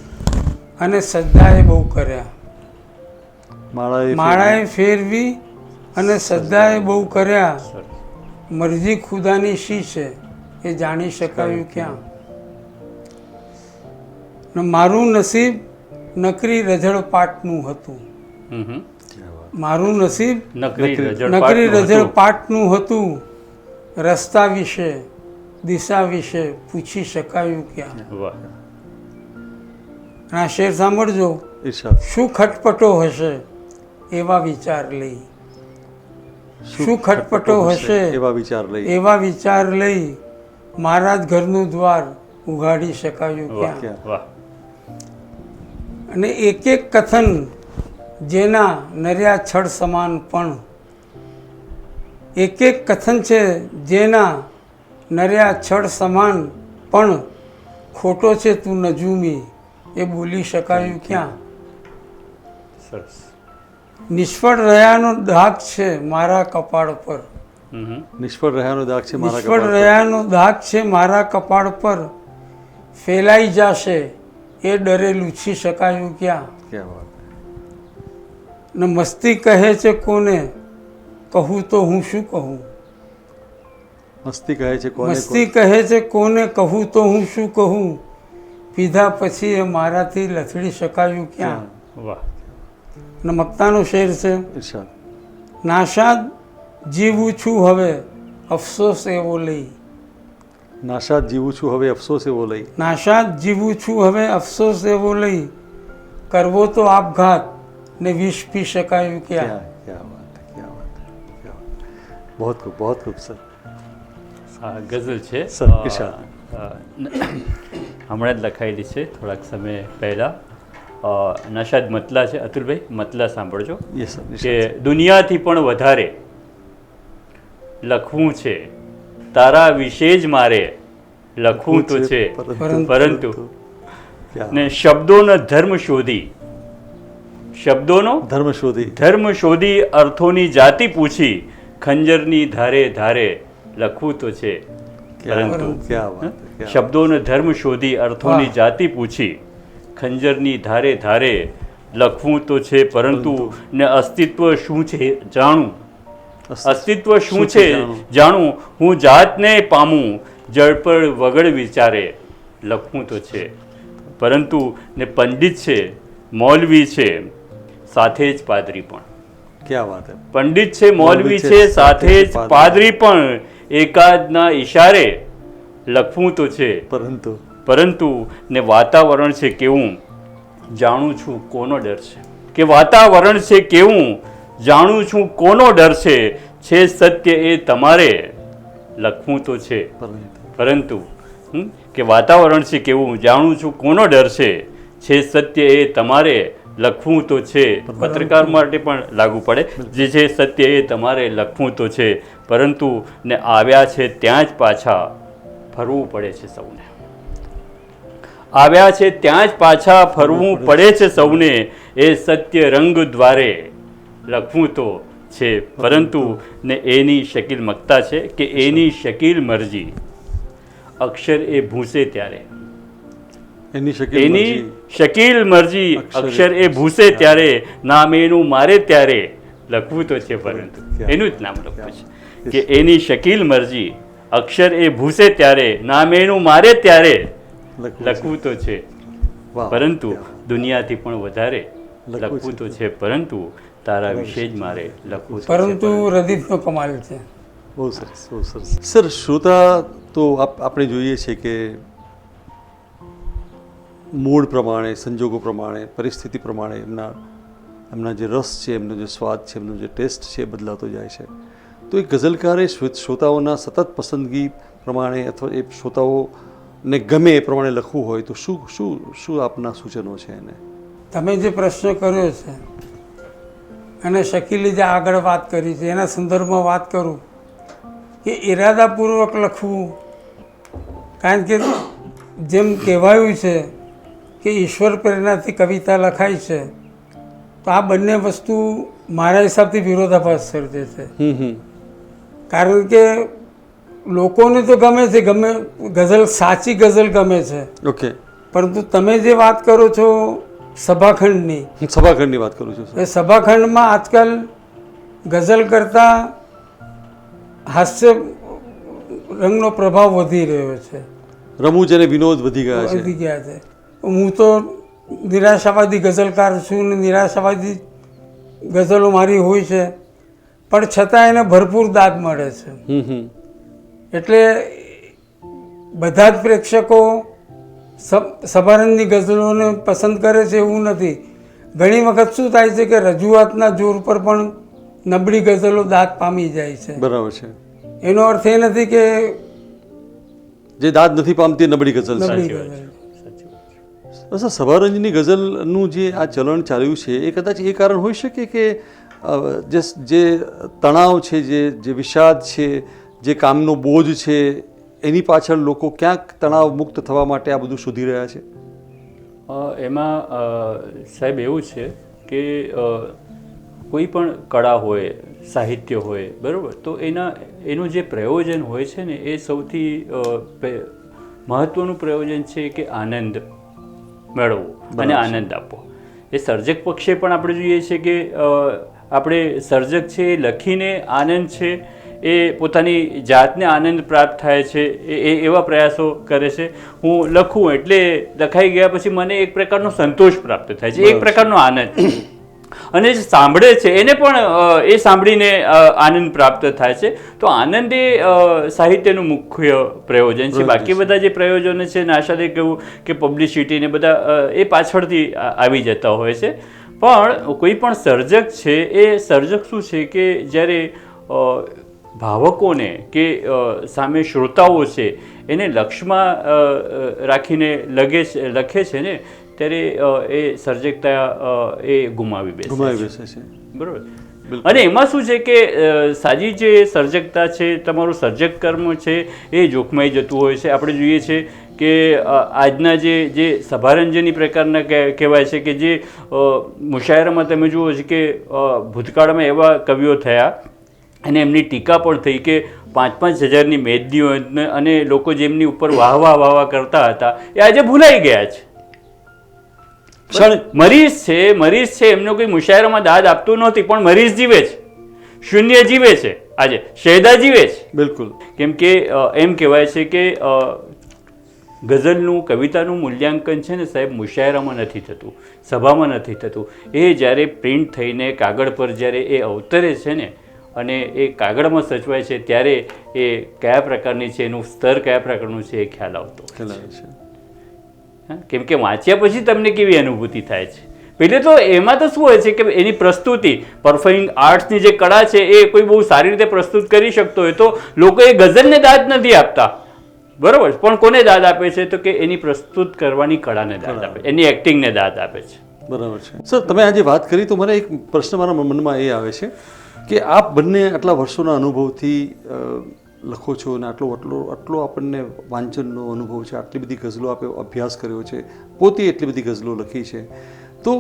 અને સદ્દાએ બહુ કર્યા, માળાએ ફેરવી અને સદ્દાએ બહુ કર્યા, મરજી ખુદાની શી છે એ જાણી શકાયું ક્યાં. ને મારું નસીબ નકરી રઝળપાટનું હતું, મારું નસીબ નકરી રઝળપાટનું હતું, રસ્તા વિશે દિશા વિશે પૂછી શકાયું ક્યાં. આ શેર સાંભળજો. શું ખટપટો હશે એવા વિચાર લઈ, શું ખટપટો હશે એવા વિચાર લઈ, મારા જ ઘરનું દ્વાર ઉઘાડી શકાયું ક્યાં. અને એક એક કથન જેના નર્યા છળ સમાન, પણ એક એક કથન છે જેના નર્યા છળ સમાન, પણ ખોટો છે તું નજૂમી એ બોલી શકાયું ક્યાં. નિષ્ફળ રહ્યાનો દાગ છે મારા કપાળ પર, નિષ્ફળ રહ્યાનો દાગ છે નિષ્ફળ રહ્યાનો દાગ છે મારા કપાળ પર, ફેલાઈ જશે એ ડરે લૂછી શકાયું ક્યાં. ને મસ્તી કહે છે કોને કહું તો હું શું કહું, મસ્તી કહે છે કોને, મસ્તી કહે છે કોને કહું તો હું શું કહું, પીધા પછી એ મારાથી લથડી શકાયું ક્યાં. ને મક્તાનો શેર છે. નાશાદ જીવું છું હવે અફસોસ એવો લઈ, નાશાદ જીવું છું હવે અફસોસ એવો લઈ, નાશાદ જીવું છું હવે અફસોસ એવો લઈ, કરવો તો આપઘાત ને વિષ પી શકાયું ક્યાં. बहुत खूब, बहुत खूब सर. ગઝલ છે સર ઇરશાદ. હમણાં જ લખાયેલી છે થોડાક સમય પહેલાં. નશાદ મતલા છે. અતુલભાઈ મતલા સાંભળજો. કે દુનિયાથી પણ વધારે લખવું છે તારા વિશે જ મારે, લખવું તો છે પરંતુ ને શબ્દોનો ધર્મ શોધી, શબ્દોનો ધર્મ શોધી, અર્થોની જાતિ પૂછી, ખંજરની ધારે ધારે લખવું તો છે પરંતુ. શબ્દોનો ધર્મ શોધી, અર્થોની જાતિ પૂછી, ખંજરની ધારે ધારે લખવું તો છે પરંતુ. ને અસ્તિત્વ શું છે જાણું, અસ્તિત્વ શું છે જાણું, હું જાતને પામું, જળપળ વગર વિચારે લખવું તો છે પરંતુ. ને પંડિત છે મૌલવી છે સાથે જ પાદરી પણ. ક્યાં વાત હે. પંડિત છે મૌલવી છે સાથે જ પાદરી પણ, એકાદના ઈશારે લખવું તો છે પરંતુ. ને વાતાવરણ છે કેવું જાણું છું કોનો ડર છે, કે વાતાવરણ છે કેવું જાણું છું કોનો ડર છે, છે સત્ય એ તમારે લખવું તો છે, પરંતુ કે વાતાવરણ છે કેવું જાણું છું કોનો ડર છે સત્ય એ તમારે લખવું તો છે. પત્રકાર માટે પણ લાગુ પડે, જે છે સત્ય એ તમારે લખવું તો છે, પરંતુ ને આવ્યા છે ત્યાં જ પાછા ફરવું પડે છે સૌને. આવ્યા છે ત્યાં જ પાછા ફરવું પડે છે સૌને, એ સત્ય રંગ દ્વારે લખવું તો છે, પરંતુ ને એની શકીલ મક્તા છે કે એની શકીલ મરજી, અક્ષર એ ભૂસે ત્યારે એની શકીલ મરજી, અક્ષર એ ભૂસે ત્યારે, નામ એનું મારે ત્યારે લખવું તો છે, પરંતુ એનું જ નામ લખવું છે કે એની શકીલ મરજી, અક્ષર એ ભૂસે ત્યારે, નામ એનું મારે ત્યારે લખવું તો છે, પરંતુ દુનિયાથી પણ વધારે લખવું તો છે, પરંતુ તારા વિશે જ મારે લખવું છે. પરંતુ રદીફનો કમાલ છે. બહુ સરસ, બહુ સરસ. સર, શ્રોતા તો આપણે જોઈએ છે કે મૂડ પ્રમાણે, સંજોગો પ્રમાણે, પરિસ્થિતિ પ્રમાણે એમના જે રસ છે, એમનો જે સ્વાદ છે, એમનો જે ટેસ્ટ છે એ બદલાતો જાય છે. તો એ ગઝલકારે શ્રોતાઓના સતત પસંદગી પ્રમાણે અથવા એ શ્રોતાઓને ગમે એ પ્રમાણે લખવું હોય તો શું શું શું આપના સૂચનો છે એને? તમે જે પ્રશ્ન કર્યો છે અને શકીલે જે આગળ વાત કરી છે એના સંદર્ભમાં વાત કરું કે ઇરાદાપૂર્વક લખવું, કારણ કે જેમ કહેવાયું છે કે ઈશ્વર પ્રેરણાથી કવિતા લખાય છે, તો આ બંને વસ્તુ મારા હિસાબથી વિરોધાભાસ સર્જે છે. કારણ કે લોકોને તો ગમે છે, ગઝલ, સાચી ગઝલ ગમે છે. ઓકે. પરંતુ તમે જે વાત કરો છો સભાખંડની વાત કરું છું, એ સભાખંડમાં આજકાલ ગઝલ કરતાં હાસ્ય રંગનો પ્રભાવ વધી રહ્યો છે, રમૂજ અને વિનોદ વધી ગયા છે. હું તો નિરાશાવાદી ગઝલકાર છું ને નિરાશાવાદી ગઝલો મારી હોય છે, પણ છતાં એને ભરપૂર દાદ મળે છે. એટલે બધા જ પ્રેક્ષકો સભારંગની ગઝલોને પસંદ કરે છે એવું નથી. ઘણી વખત શું થાય છે કે રજૂઆતના જોર પર પણ નબળી ગઝલો દાદ પામી જાય છે. બરાબર છે. એનો અર્થ એ નથી કે જે દાદ નથી પામતી નબળી ગઝલ છે. સભારંજની ગઝલનું જે આ ચલણ ચાલ્યું છે એ કદાચ એ કારણ હોઈ શકે કે જે તણાવ છે, જે વિષાદ છે, જે કામનો બોજ છે, એની પાછળ લોકો ક્યાંક તણાવ મુક્ત થવા માટે આ બધું શોધી રહ્યા છે. એમાં સાહેબ એવું છે કે કોઈ પણ કળા હોય, સાહિત્ય હોય, બરાબર, તો એનું જે પ્રયોજન હોય છે ને એ સૌથી મહત્ત્વનું પ્રયોજન છે કે આનંદ મેળવવો અને આનંદ આપવો. એ સર્જક પક્ષે પણ આપણે જોઈએ છીએ કે આપણે સર્જક છે એ લખીને આનંદ છે એ પોતાની જાતને આનંદ પ્રાપ્ત થાય છે એ એવા પ્રયાસો કરે છે. હું લખું એટલે લખાઈ ગયા પછી મને એક પ્રકારનો સંતોષ પ્રાપ્ત થાય છે, એક પ્રકારનો આનંદ, અને જે સાંભળે છે એને પણ એ સાંભળીને આનંદ પ્રાપ્ત થાય છે. તો આનંદ એ સાહિત્યનું મુખ્ય પ્રયોજન છે. બાકી બધા જે પ્રયોજનો છે ને આશાદે કહ્યું કે પબ્લિસિટી ને બધા એ પાછળથી આવી જતા હોય છે. પણ કોઈ પણ સર્જક છે એ સર્જક શું છે કે જ્યારે ભાવકોને કે સામે શ્રોતાઓ છે એને લક્ષ્યમાં રાખીને લખે છે ને ત્યારે એ સર્જકતા એ ગુમાવી બેસે છે. બરાબર. અને એમાં શું છે કે સાજી જે સર્જકતા છે, તમારું સર્જક કર્મ છે એ જોખમાઈ જતું હોય છે. આપણે જોઈએ છે કે આજના જે સભારંજની પ્રકારના કહેવાય છે કે જે મુશાયરામાં તમે જુઓ છો કે ભૂતકાળમાં એવા કવિઓ થયા અને એમની ટીકા પણ થઈ કે 5-5 હજારની મેદનીઓ અને લોકો જેમની ઉપર વાહ કરતા હતા એ આજે ભૂલાઈ ગયા છે. મરીઝ છે, એમનો કોઈ મુશાયરામાં દાદ આપતું નથી, પણ મરીઝ જીવે છે, શૂન્ય જીવે છે, આજે શહેદા જીવે છે. બિલકુલ. કેમ કે એમ કહેવાય છે કે ગઝલનું, કવિતાનું મૂલ્યાંકન છે ને સાહેબ મુશાયરામાં નથી થતું, સભામાં નથી થતું. એ જ્યારે પ્રિન્ટ થઈને કાગળ પર જ્યારે એ અવતરે છે ને અને એ કાગળમાં સચવાય છે ત્યારે એ કયા પ્રકારની છે, એનું સ્તર કયા પ્રકારનું છે એ ખ્યાલ આવતો છે. કેમ કે વાંચ્યા પછી તમને કેવી અનુભૂતિ થાય છે, પેલે તો એમાં તો શું હોય છે કે એની પ્રસ્તુતિ પરફોર્મિંગ આર્ટ્સની જે કળા છે એ કોઈ બહુ સારી રીતે પ્રસ્તુત કરી શકતો હોય તો લોકો એ ગઝલને દાદ નથી આપતા, બરોબર, પણ કોને દાદ આપે છે તો કે એની પ્રસ્તુત કરવાની કળાને દાદ આપે, એની એક્ટિંગને દાદ આપે છે. બરાબર છે. સર, તમે આજે વાત કરી તો મને એક પ્રશ્ન મારા મનમાં એ આવે છે કે આપ બંને આટલા વર્ષોના અનુભવથી લખો છો અને આટલો આપણને વાંચનનો અનુભવ છે, આટલી બધી ગઝલો આપે અભ્યાસ કર્યો છે, પોતે એટલી બધી ગઝલો લખી છે, તો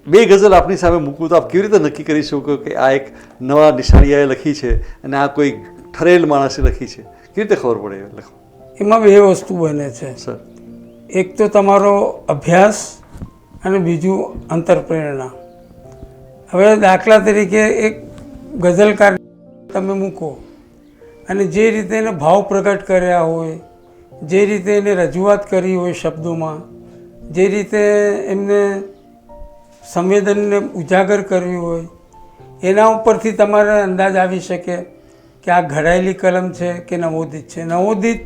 બે ગઝલ આપની સામે મૂકવું તો આપ કેવી રીતે નક્કી કરી શકો કે આ એક નવા નિશાળીયાએ લખી છે અને આ કોઈ ઠરેલ માણસે લખી છે? કેવી રીતે ખબર પડે લખો? એમાં બે વસ્તુ બને છે સર. એક તો તમારો અભ્યાસ અને બીજું અંતરપ્રેરણા. હવે દાખલા તરીકે એક ગઝલકાર તમે મૂકો અને જે રીતે એને ભાવ પ્રગટ કર્યા હોય, જે રીતે એને રજૂઆત કરી હોય શબ્દોમાં, જે રીતે એમને સંવેદનને ઉજાગર કરવી હોય, એના ઉપરથી તમારે અંદાજ આવી શકે કે આ ઘડાયેલી કલમ છે કે નવોદિત છે. નવોદિત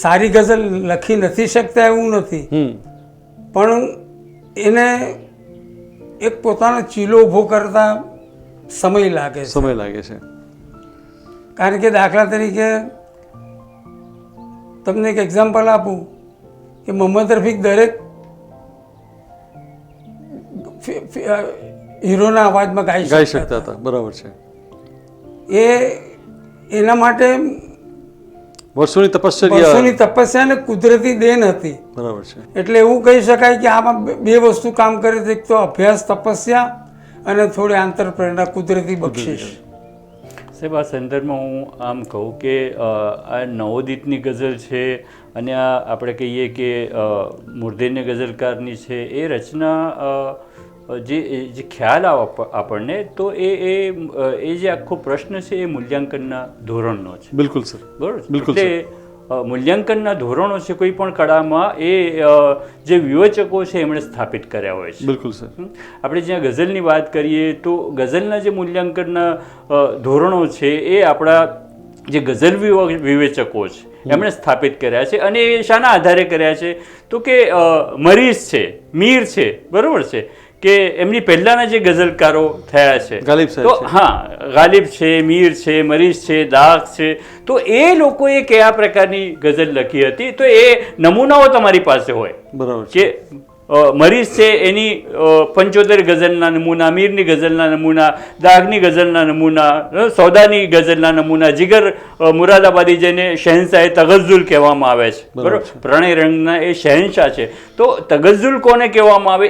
સારી ગઝલ લખી નથી શકતા એવું નથી, પણ એને એક પોતાનો ચીલો ઊભો કરતા સમય લાગે છે. કારણ કે દાખલા તરીકે તમને એક એક્ઝામ્પલ આપું કે મોહમ્મદ રફીક દરેક હીરોના અવાજમાં ગાઈ શકતા હતા. બરાબર છે. એના માટે વર્ષોની તપસ્યા અને કુદરતી દેન હતી. બરાબર છે. એટલે એવું કહી શકાય કે આમાં બે વસ્તુ કામ કરે છે, એક તો અભ્યાસ, તપસ્યા અને થોડી આંતરપ્રેરણા, કુદરતી બક્ષિશ. સાહેબ, આ સંદર્ભમાં હું આમ કહું કે આ નવોદિતની ગઝલ છે અને આ આપણે કહીએ કે મૂર્ધન્ય ગઝલકારની છે, એ રચના જે ખ્યાલ આવે આપણને તો એ જે આખો પ્રશ્ન છે એ મૂલ્યાંકનના ધોરણનો છે. બિલકુલ સર, બરાબર. એટલે મૂલ્યાંકનના ધોરણો છે કોઈ પણ કળામાં એ જે વિવેચકો છે એમણે સ્થાપિત કર્યા હોય છે. બિલકુલ સર. આપણે જ્યાં ગઝલની વાત કરીએ તો ગઝલના જે મૂલ્યાંકનના ધોરણો છે એ આપણા જે ગઝલ વિવેચકો છે એમણે સ્થાપિત કર્યા છે. અને એ શાના આધારે કર્યા છે તો કે મરીઝ છે, મીર છે, બરાબર છે, કે એમની પહેલાના જે ગઝલકારો થયા છે, તો હા, ગાલિબ છે, મીર છે, મરીઝ છે, દાગ છે, તો એ લોકોએ કયા પ્રકારની ગઝલ લખી હતી તો એ નમૂનાઓ તમારી પાસે હોય. બરાબર કે મરીઝ છે એની 75 ગઝલના નમૂના, મીરની ગઝલના નમૂના, દાગની ગઝલના નમૂના, સૌદાની ગઝલના નમૂના, જીગર મુરાદાબાદી જેને શહેનશાહ તગઝુલ કહેવામાં આવે છે, બરાબર, પ્રણય રંગના એ શહેનશાહ છે. તો તગઝુલ કોને કહેવામાં આવે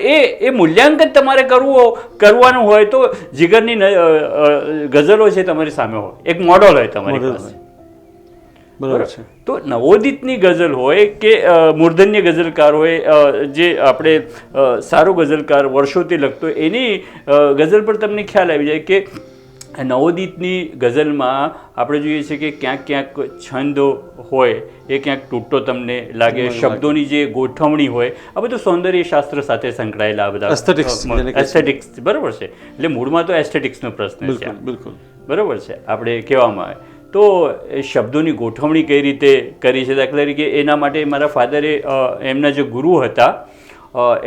એ મૂલ્યાંકન તમારે કરવાનું હોય તો જીગરની ગઝલો છે તમારી સામે હોય, એક મોડલ હોય તમારી પાસે. બરાબર છે. તો નવોદિતની ગઝલ હોય કે મૂર્ધન્ય ગઝલકાર હોય, જે આપણે સારો ગઝલકાર વર્ષોથી લખતો હોય, એની ગઝલ પર તમને ખ્યાલ આવી જાય કે નવોદિતની ગઝલમાં આપણે જોઈએ છીએ કે ક્યાંક ક્યાંક છંદ હોય એ ક્યાંક તૂટતો તમને લાગે, શબ્દોની જે ગોઠવણી હોય, આ બધું સૌંદર્ય શાસ્ત્ર સાથે સંકળાયેલા આ બધા એસ્થેટિક્સ, બરાબર છે. એટલે મૂળમાં તો એસ્થેટિક્સનો પ્રશ્ન છે, બરાબર છે, આપણે કહેવામાં આવે તો એ શબ્દોની ગોઠવણી કઈ રીતે કરી છે. દાખલા તરીકે એના માટે મારા ફાધરે એમના જે ગુરુ હતા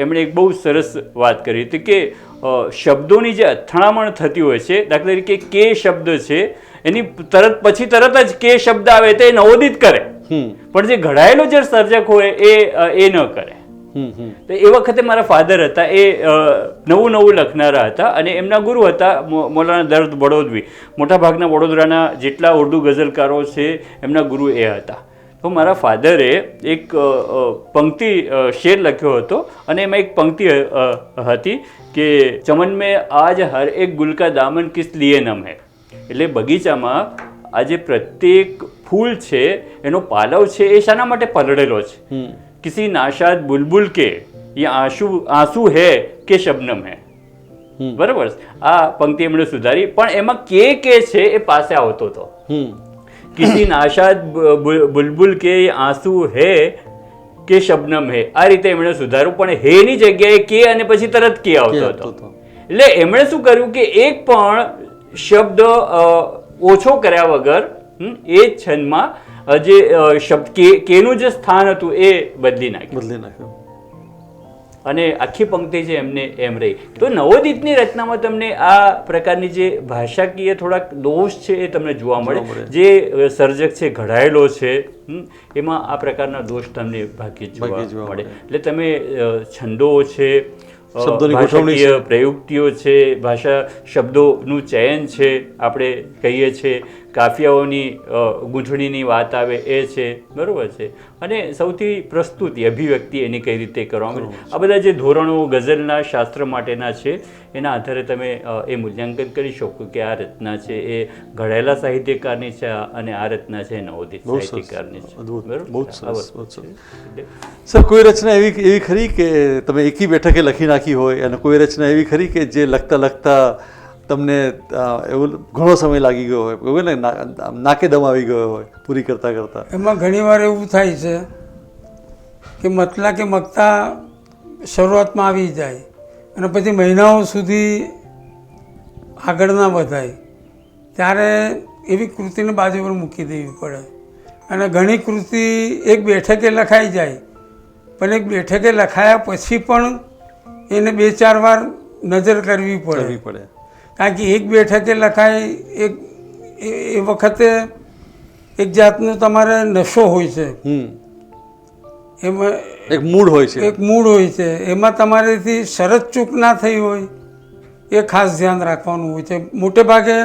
એમણે એક બહુ સરસ વાત કરી હતી કે શબ્દોની જે અથડામણ થતી હોય છે, દાખલા તરીકે કે શબ્દ છે એની તરત જ કે શબ્દ આવે તો એ નવોદિત કરે, પણ જે ઘડાયેલો જે સર્જક હોય એ ન કરે. તો એ વખતે મારા ફાધર હતા એ નવું લખનારા હતા અને એમના ગુરુ હતા મૌલાના દર્દ બડોદવી. મોટાભાગના વડોદરાના જેટલા ઉર્દુ ગઝલકારો છે એમના ગુરુ એ હતા. તો મારા ફાધરે એક પંક્તિ શેર લખ્યો હતો અને એમાં એક પંક્તિ હતી કે ચમન મેં આજ હર એક ગુલ કા દામન કિસ લીએ નમ હૈ. એટલે બગીચામાં આજે પ્રત્યેક ફૂલ છે એનો પાલવ છે એ શાના માટે પલળેલો છે? किसी नाशाद बुलबुल के ये आंसू है કે શબનમ હે. બરાબર. આ પંક્તિ એમણે સુધારી પણ એમાં કે છે એ પાસે આવતો હતો. કિસી નાશાદ બુલબુલ કે આંસુ હે કે શબનમ હે, આ રીતે એમણે સુધાર્યું, પણ હે ની જગ્યાએ કે અને પછી તરત કે આવતો હતો. એટલે એમણે શું કર્યું કે એક પણ શબ્દ ઓછો કર્યા વગર એ જ છંદમાં જે શબ્દ કેનું જે સ્થાન હતું એ બદલી નાખ્યું. અને આખી પંક્તિ છે એમને એમ રહી. તો નવોદિતની રચનામાં તમને આ પ્રકારની જે ભાષાકીય થોડાક દોષ છે એ તમને જોવા મળે. જે સર્જક છે ઘડાયેલો છે એમાં આ પ્રકારના દોષ તમને ભાગ્યે જોવા મળે. એટલે તમે છંદો છે, ભાષાકીય પ્રયુક્તિઓ છે, ભાષા શબ્દોનું ચયન છે, આપણે કહીએ છીએ કાફિયાઓની ગૂંથણીની વાત આવે એ છે, બરાબર છે, અને સૌથી પ્રસ્તુતિ અભિવ્યક્તિ એની કઈ રીતે કરવામાં આવે, આ બધા જે ધોરણો ગઝલના શાસ્ત્ર માટેના છે એના આધારે તમે એ મૂલ્યાંકન કરી શકો કે આ રચના છે એ ઘડાયેલા સાહિત્યકારની છે અને આ રચના છે નવોદિત સાહિત્યકારની છે. સર, કોઈ રચના એવી ખરી કે તમે એકી બેઠકે લખી નાખી હોય અને કોઈ રચના એવી ખરી કે જે લખતા લખતા તમને એવું ઘણો સમય લાગી ગયો હોય, ને નાકે દમ આવી ગયો હોય પૂરી કરતા કરતા? એમાં ઘણીવાર એવું થાય છે કે મતલા કે મગતા શરૂઆતમાં આવી જાય અને પછી મહિનાઓ સુધી આગળ ના વધાય, ત્યારે એવી કૃતિને બાજુ પર મૂકી દેવી પડે. અને ઘણી કૃતિ એક બેઠકે લખાઈ જાય, પણ એક બેઠકે લખાયા પછી પણ એને 2-4 વાર નજર કરવી પડે. કારણ કે એક બેઠકે લખાય એ વખતે એક જાતનો તમારે નશો હોય છે, એમાં એક મૂડ હોય છે, એમાં તમારેથી શરત ચૂક ના થઈ હોય એ ખાસ ધ્યાન રાખવાનું હોય છે. મોટે ભાગે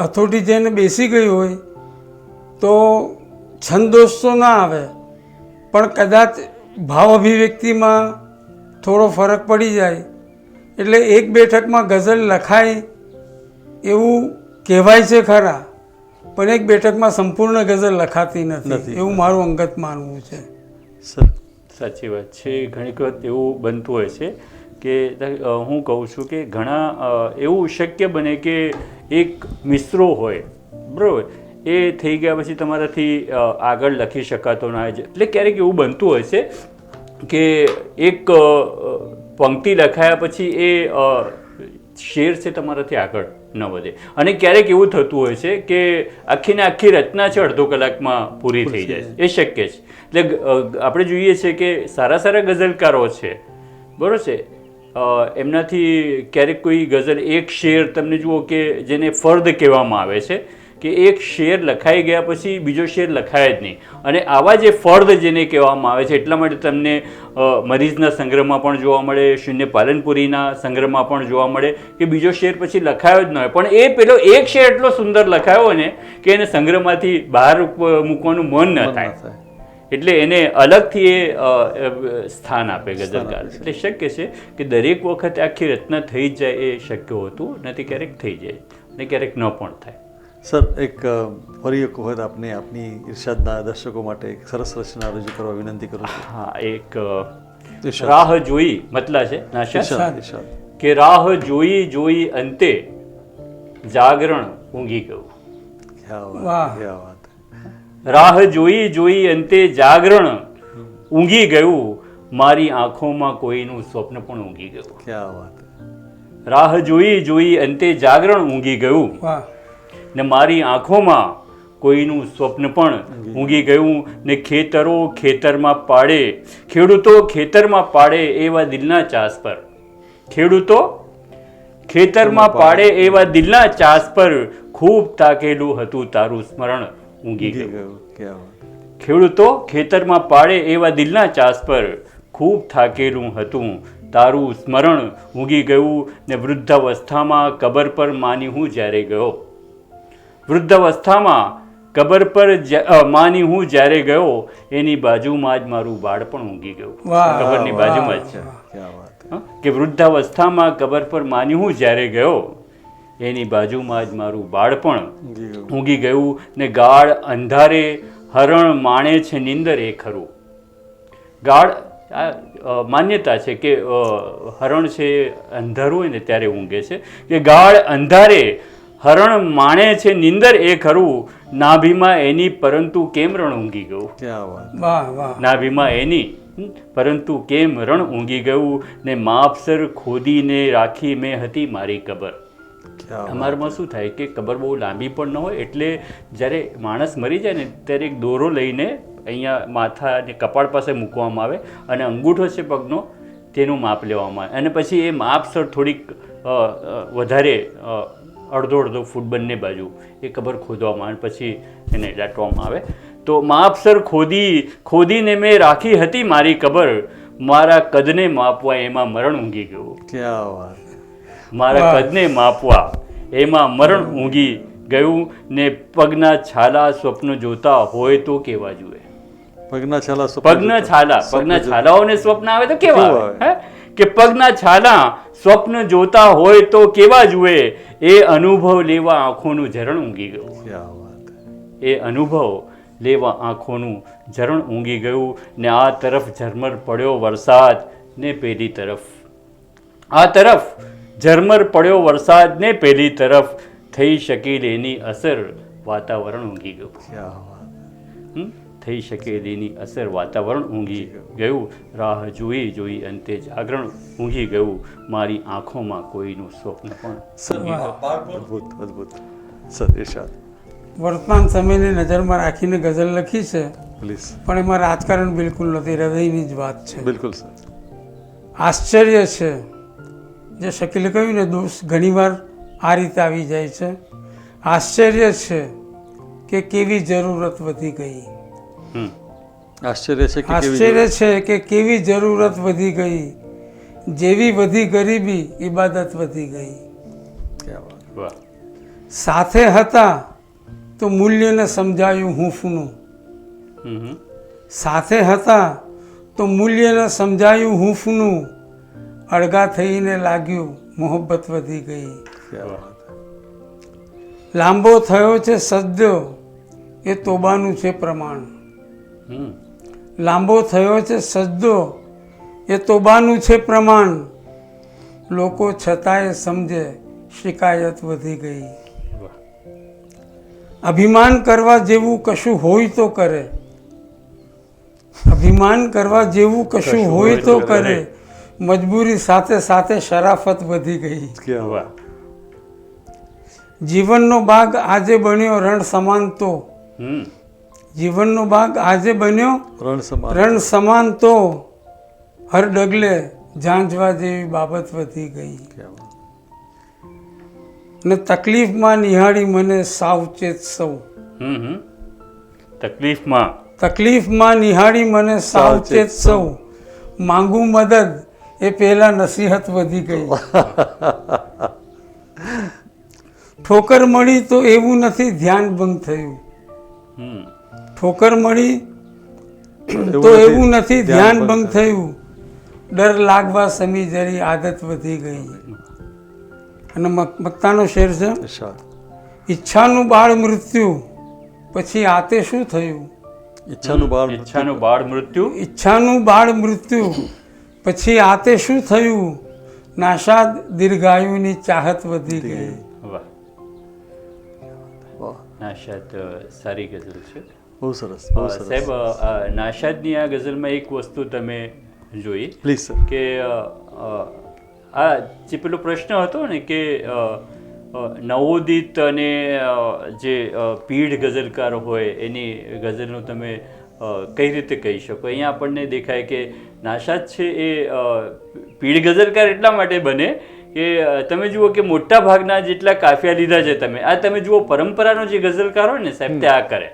હથોટી જઈને બેસી ગઈ હોય તો છંદોષ તો ના આવે, પણ કદાચ ભાવ અભિવ્યક્તિમાં થોડો ફરક પડી જાય. એટલે એક બેઠકમાં ગઝલ લખાય એવું કહેવાય છે ખરા, પણ એક બેઠકમાં સંપૂર્ણ ગઝલ લખાતી નથી, એવું મારું અંગત માનવું છે. સાચી વાત છે. ઘણી વખત એવું બનતું હોય છે કે હું કહું છું કે ઘણા એવું શક્ય બને કે એક મિસરો હોય, બરાબર, એ થઈ ગયા પછી તમારાથી આગળ લખી શકાતો ના હોય. એટલે ક્યારેક એવું બનતું હોય છે કે એક પંક્તિ લખાયા પછી એ શેર છે તમારાથી આગળ ન વધે, અને ક્યારેક એવું થતું હોય છે કે આખીને આખી રચના છે અડધો કલાકમાં પૂરી થઈ જાય, એ શક્ય છે. એટલે આપણે જોઈએ છીએ કે સારા સારા ગઝલકારો છે, બરાબર છે, એમનાથી ક્યારેક કોઈ ગઝલ એક શેર તમને જુઓ કે જેને ફર્દ કહેવામાં આવે છે કે એક શેર લખાઈ ગયા પછી બીજો શેર લખાય જ નહીં, અને આવા જે ફર્દ જેને કહેવામાં આવે છે એટલા માટે તમને મરીઝના સંગ્રહમાં પણ જોવા મળે, શૂન્ય પાલનપુરીના સંગ્રહમાં પણ જોવા મળે કે બીજો શેર પછી લખાયો જ ન હોય, પણ એ પેલો એક શેર એટલો સુંદર લખાયો હોય ને કે એને સંગ્રહમાંથી બહાર મૂકવાનું મન ન થાય, એટલે એને અલગથી એ સ્થાન આપે ગઝલકાર. એટલે શક્ય છે કે દરેક વખતે આખી રચના થઈ જ જાય એ શક્ય હોતું નથી, ક્યારેક થઈ જાય અને ક્યારેક ન પણ થાય. સર, એક ફરી એક વખત આપને આપની ઇરશાદના દર્શકો માટે એક સરસ રચના રજૂ કરવા વિનંતી કરું છું. હા, એક રાહ જોઈ મતલા છે નાશા કે રાહ જોઈ જોઈ અંતે જાગરણ ઊંઘી ગયું. રાહ જોઈ જોઈ અંતે જાગરણ ઊંઘી ગયું, મારી આંખોમાં કોઈનું સ્વપ્ન પણ ઊંઘી ગયું. ક્યા વાત. રાહ જોઈ જોઈ અંતે જાગરણ ઊંઘી ગયું ને મારી આંખોમાં કોઈનું સ્વપ્ન પણ ઊંઘી ગયું, ને ખેતરો ખેતરમાં પાડે, ખેડૂતો ખેતરમાં પાડે એવા દિલના ચાસ પર, ખેડૂતો ખેતરમાં પાડે એવા દિલના ચાસ પર ખૂબ તાકેલું હતું તારું સ્મરણ ઊંઘી ગયું. ખેડૂતો ખેતરમાં પાડે એવા દિલના ચાસ પર ખૂબ થાકેલું હતું તારું સ્મરણ ઊંઘી ગયું, ને વૃદ્ધાવસ્થામાં કબર પર માની હું જ્યારે ગયો, વૃદ્ધાવસ્થામાં કબર પર માની હું જ્યારે ગયો, એની બાજુમાં જ મારું બાળપણ ઊંઘી ગયું. કબરની બાજુમાં જ છે કે વૃદ્ધાવસ્થામાં કબર પર માની હું જ્યારે ગયો, એની બાજુમાં જ મારું બાળપણ ઊંઘી ગયું, ને ગાઢ અંધારે હરણ માણે છે નિંદર એ ખરું. ગાઢ માન્યતા છે કે હરણ છે અંધારું હોય ને ત્યારે ઊંઘે છે, કે ગાઢ અંધારે હરણ માણે છે નિંદર એ ખરું, નાભીમાં એની પરંતુ કેમ રણ ઊંઘી ગયું. નાભીમાં એની પરંતુ કેમ રણ ઊંઘી ગયું, ને માપસર ખોદીને રાખી મેં હતી મારી કબર. અમારામાં શું થાય કે કબર બહુ લાંબી પણ ન હોય, એટલે જ્યારે માણસ મરી જાય ને ત્યારે એક દોરો લઈને અહીંયા માથા અને કપાળ પાસે મૂકવામાં આવે, અને અંગૂઠો છે પગનો તેનું માપ લેવામાં આવે અને પછી એ માપસર થોડીક વધારે અડધો ફૂટ બંને બાજુ એ કબર ખોદવામાં આવે પછી એને દાટવામાં આવે. તો માપસર ખોદીને મેં રાખી હતી મારી કબર, મારા કદને માપવા એમાં મરણ ઊંઘી ગયું. ક્યાં વાત. મારા કદને માપવા એમાં મરણ ઊંઘી ગયું ને પગના છાલા સ્વપ્ન જોતા હોય તો કેવા જુએ. પગના છાલાઓને સ્વપ્ન આવે તો કેવા આવે, હે કે પગના છાલા સ્વપ્ન જોતા હોય તો કેવા જુએ, એ અનુભવ લેવા આંખોનું ઝરણ ઊંઘી ગયું. ક્યાં વાત. એ અનુભવ લેવા આંખોનું ઝરણ ઊંઘી ગયું ને આ તરફ ઝરમર પડ્યો વરસાદ ને પેલી તરફ, આ તરફ ઝરમર પડ્યો વરસાદ ને પેલી તરફ, થઈ શકેલ એની અસર વાતાવરણ ઊંઘી ગયું. ક્યાં વાત. થઈ શકેલ એની અસર વાતાવરણ ઊંઘી ગયું, રાહ જોઈ અંતે જાગરણ ઊંઘી ગયું, મારી આંખોમાં કોઈનું સ્વપ્ન પણ. અદ્ભુત સર. ઇરશાદ. વર્તમાન સમયને નજરમાં રાખીને ગઝલ લખી છે, પ્લીઝ. પણ એમાં રાજકારણ બિલકુલ નથી, હૃદયની જ વાત છે. બિલકુલ સર. આશ્ચર્ય છે જે શકીલે કહ્યું ને, દોષ ઘણીવાર આ રીતે આવી જાય છે. આશ્ચર્ય છે કે કેવી જરૂરત વધી ગઈ. આશ્ચર્ય છે કે કેવી જરૂરત વધી ગઈ, જેવી વધી ગરીબી ઇબાદત વધી ગઈ. સાથે હતા તો મૂલ્યને સમજાયું હૂંફનું, સાથે હતા તો મૂલ્યને સમજાયું હૂંફનું, અળગા થઈને લાગ્યું મોહબ્બત વધી ગઈ. લાંબો થયો છે સજ્જો એ તોબાનું છે પ્રમાણ, લાંબો થયો છે સજ્જો એ તોબાનું છે પ્રમાણ, લોકો છતાંય સમજે શિકાયત વધી ગઈ. અભિમાન કરવા જેવું કશું હોય તો કરે, અભિમાન કરવા જેવું કશું હોય તો કરે, મજબૂરી સાથે સાથે શરાફત વધી ગઈ. જીવનનો બાગ આજે બન્યો રણ સમાન તો, જીવનનો બાગ આજે બન્યો રણ સમાન તો, હર ડગલે ઝાંઝવા જેવી બાબત વધી ગઈ. ને તકલીફમાં નિહાળી મને સાવચેત સૌ, તકલીફમાં નિહાળી મને સાવચેત સૌ, માંગુ મદદ એ પહેલા નસીહત વધી ગઈ. ઠોકર મળી તો એવું નથી ધ્યાન ભંગ થયું, ઠોકર મળી તો એવું નથી ધ્યાન ભંગ થયું, ડર લાગવા સમી જરી આદત વધી ગઈ. અને મક્તાનો શેર છે, ઈચ્છાનું બાળ મૃત્યુ પછી આતે શું થયું, ઈચ્છાનું બાળ મૃત્યુ, ઈચ્છાનું બાળ મૃત્યુ પછી આતે શું થયું, નાશાદ દીર્ઘાયુની ચાહત વધી ગઈ. નાશાદ સારી ગઝલ છે, બહુ સરસ. સાહેબ નાશાદની આ ગઝલમાં એક વસ્તુ તમે જોઈ, પ્લીઝ સર, કે આ જે પેલો પ્રશ્ન હતો ને કે નવોદિત અને જે પીઢ ગઝલકાર હોય એની ગઝલનું તમે કઈ રીતે કહી શકો. અહીંયા આપણને દેખાય કે નાશાદ છે એ પીઢ ગઝલકાર એટલા માટે બને કે તમે જુઓ કે મોટા ભાગના જેટલા કાફિયા લીધા છે તમે જુઓ પરંપરાનો જે ગઝલકાર હોય ને સાહેબ તે આ કરે.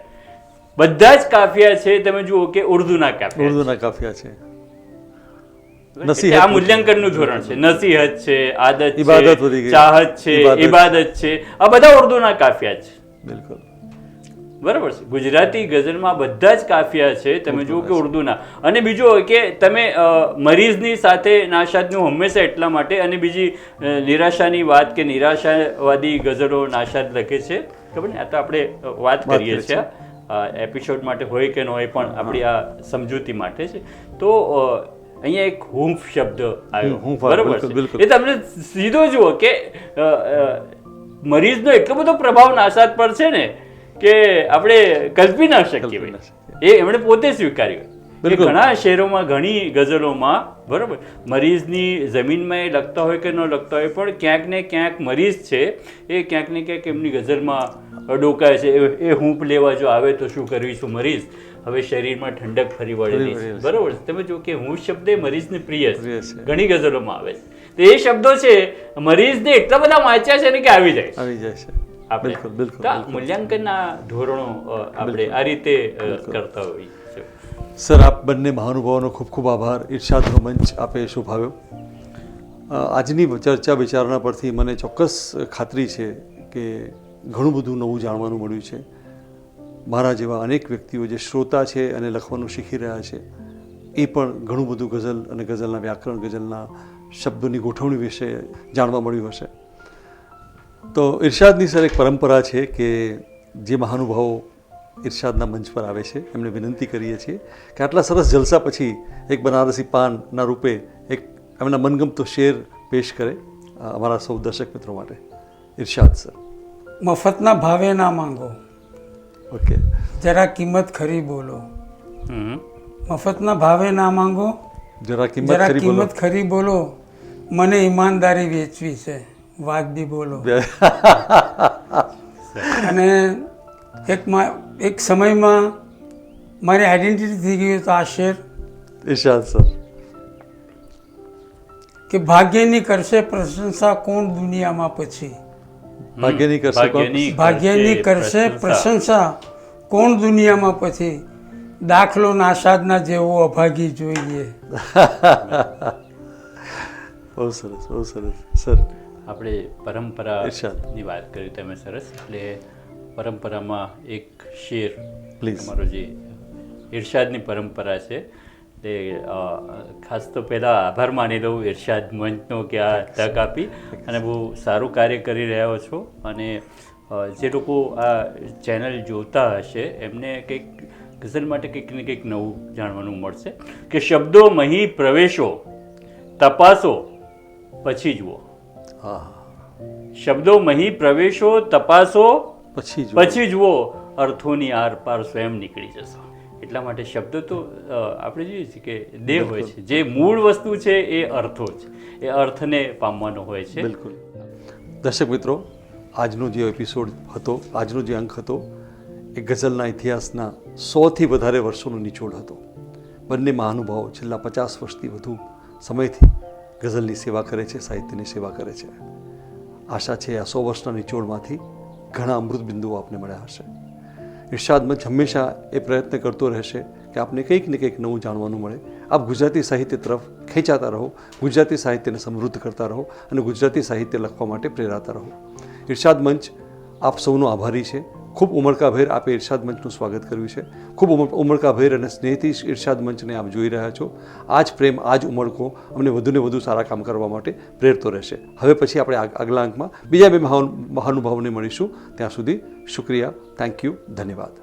બધા જ કાફિયા છે તમે જુઓ કે ઉર્દુના કાફિયા છે. આ મૂલ્યાંકનનું ધોરણ છે, નસીહત છે, આદત છે, ચાહત છે, ઇબાદત છે, આ બધા ઉર્દુના કાફિયા છે. બિલકુલ બરાબર છે. ગુજરાતી ગઝલમાં બધા જ કાફિયા છે તમે જુઓ કે ઉર્દુના. અને બીજું કે તમે મરીઝની સાથે નાશાદનું હંમેશા એટલા માટે, અને બીજી નિરાશાની વાત કે નિરાશાવાદી ગઝલો નાશાદ લખે છે, ખબર ને, આ તો આપણે વાત કરીએ છીએ એપિસોડ માટે હોય કે ન હોય, પણ આપણી આ સમજૂતી માટે છે. તો અહીંયા એક હૂંફ શબ્દ આવ્યો, બરાબર છે, એ તમને સીધો જુઓ કે મરીઝનો એટલો બધો પ્રભાવ નાશાદ પર છે ને કે આપણે કલ્પી ના શકીએ. એ એમણે પોતે સ્વીકાર્યું. ઘણા શહેરોમાં ઘણી ગઝલોમાં બરાબર મરીઝની જમીનમાં એ લખતા હોય કે ન લખતા હોય, પણ ક્યાંક ને ક્યાંક મરીઝ છે એ ક્યાંક ને ક્યાંક એમની ગઝલમાં ડોકાય છે. એ હૂંફ લેવા જો આવે તો શું કરીશું મરીઝ, હવે શરીરમાં ઠંડક ફરી વળેલી છે, બરોબર છે. તમે જો કે હું શબ્દ એ મરીઝને પ્રિય પ્રિય છે, છે. ઘણી ગઝલોમાં આવે છે. તો એ શબ્દો છે મરીઝને એટલા બધા વાંચ્યા છે ને કે આવી જાય છે. આવી જાય છે. આપણે બિલકુલ બિલકુલ તો આ મૂલ્યાંકનના ધોરણો આપણે આ રીતે કરતા હોઈએ છીએ. સર, આપ બંને મહાનુભાવોનો ખૂબ ખૂબ આભાર. ઇરશાદનો મંચ આપે શોભાવ્યો. આજની ચર્ચા વિચારણા પરથી મને ચોક્કસ ખાતરી છે કે ઘણું બધું નવું જાણવાનું મળ્યું છે. મારા જેવા અનેક વ્યક્તિઓ જે શ્રોતા છે અને લખવાનું શીખી રહ્યા છે એ પણ ઘણું બધું ગઝલ અને ગઝલના વ્યાકરણ, ગઝલના શબ્દોની ગોઠવણી વિશે જાણવા મળ્યું હશે. તો ઇરશાદની સર એક પરંપરા છે કે જે મહાનુભાવો ઇરશાદના મંચ પર આવે છે એમને વિનંતી કરીએ છીએ કે આટલા સરસ જલસા પછી એક બનારસી પાનના રૂપે એક એમના મનગમતો શેર પેશ કરે અમારા સૌ દર્શક મિત્રો માટે. ઇરશાદ સર. મફતના ભાવે ના માંગો, ઓકે. જરા કિંમત ખરી બોલો. હમ. મફતના ભાવે ના માંગો, જરા જરા કિંમત કિંમત ખરી બોલો. મને ઈમાનદારી વેચવી છે, વાજબી બોલો. અને એક સમયમાં મારી આઈડેન્ટિટી થઈ ગઈ તો આ શેર ઇરશાદ સર. કે ભાગ્યની કરશે પ્રશંસા કોણ દુનિયામાં પછી. ભાગ્યની કરશે કોણ? ભાગ્યની કરશે પ્રશંસા કોણ દુનિયામાં પછી. દાખલો નાશાદના જેવો અભાગી જોઈએ. બહુ સરસ, બહુ સરસ સર. આપણે પરંપરાની વાત કરી તમે સરસ. એટલે પરંપરામાં એક શેર, Please. તમારો જે ઇરશાદની પરંપરા છે તે ખાસ તો પહેલાં આભાર માની લઉં ઇરશાદ મંચનો કે આ તક આપી અને બહુ સારું કાર્ય કરી રહ્યા છો. અને જે લોકો આ ચેનલ જોતા હશે એમને કંઈક ગઝલ માટે કંઈક ને કંઈક નવું જાણવાનું મળશે કે શબ્દો મહી પ્રવેશો તપાસો પછી જુઓ. હા, શબ્દો મહી પ્રવેશો તપાસો પછી પછી જુઓ, અર્થોની આર પાર સ્વયં નીકળી જશો. એટલા માટે શબ્દો તો આપણે જોઈએ છીએ કે દેહ હોય છે, જે મૂળ વસ્તુ છે એ અર્થો છે, એ અર્થને પામવાનો હોય છે. બિલકુલ. દર્શક મિત્રો, આજનો જે એપિસોડ હતો, આજનો જે અંક હતો એ ગઝલના ઇતિહાસના 100થી વધારે વર્ષોનો નિચોડ હતો. બંને મહાનુભાવો છેલ્લા 50 વર્ષથી વધુ સમયથી ગઝલની સેવા કરે છે, સાહિત્યની સેવા કરે છે. આશા છે આ 100 વર્ષના નિચોડમાંથી ઘણા અમૃત બિંદુઓ આપને મળ્યા હશે. ઇરશાદ મંચ હંમેશા એ પ્રયત્ન કરતો રહેશે કે આપને કંઈક ને કંઈક નવું જાણવાનું મળે. આપ ગુજરાતી સાહિત્ય તરફ ખેંચાતા રહો, ગુજરાતી સાહિત્યને સમૃદ્ધ કરતા રહો અને ગુજરાતી સાહિત્ય લખવા માટે પ્રેરાતા રહો. ઇરશાદ મંચ આપ સૌનો આભારી છે. ખૂબ ઉમળકાભેર આપે ઇરશાદ મંચનું સ્વાગત કર્યું છે. ખૂબ ઉમળકાભેર અને સ્નેહથી ઇરશાદ મંચને આપ જોઈ રહ્યા છો. આ જ પ્રેમ, આ જ ઉમળકો અમને વધુને વધુ સારા કામ કરવા માટે પ્રેરતો રહેશે. હવે પછી આપણે આગલા અંકમાં બીજા બે મહાનુભાવોને મળીશું. ત્યાં સુધી શુક્રિયા, થેન્ક યુ, ધન્યવાદ.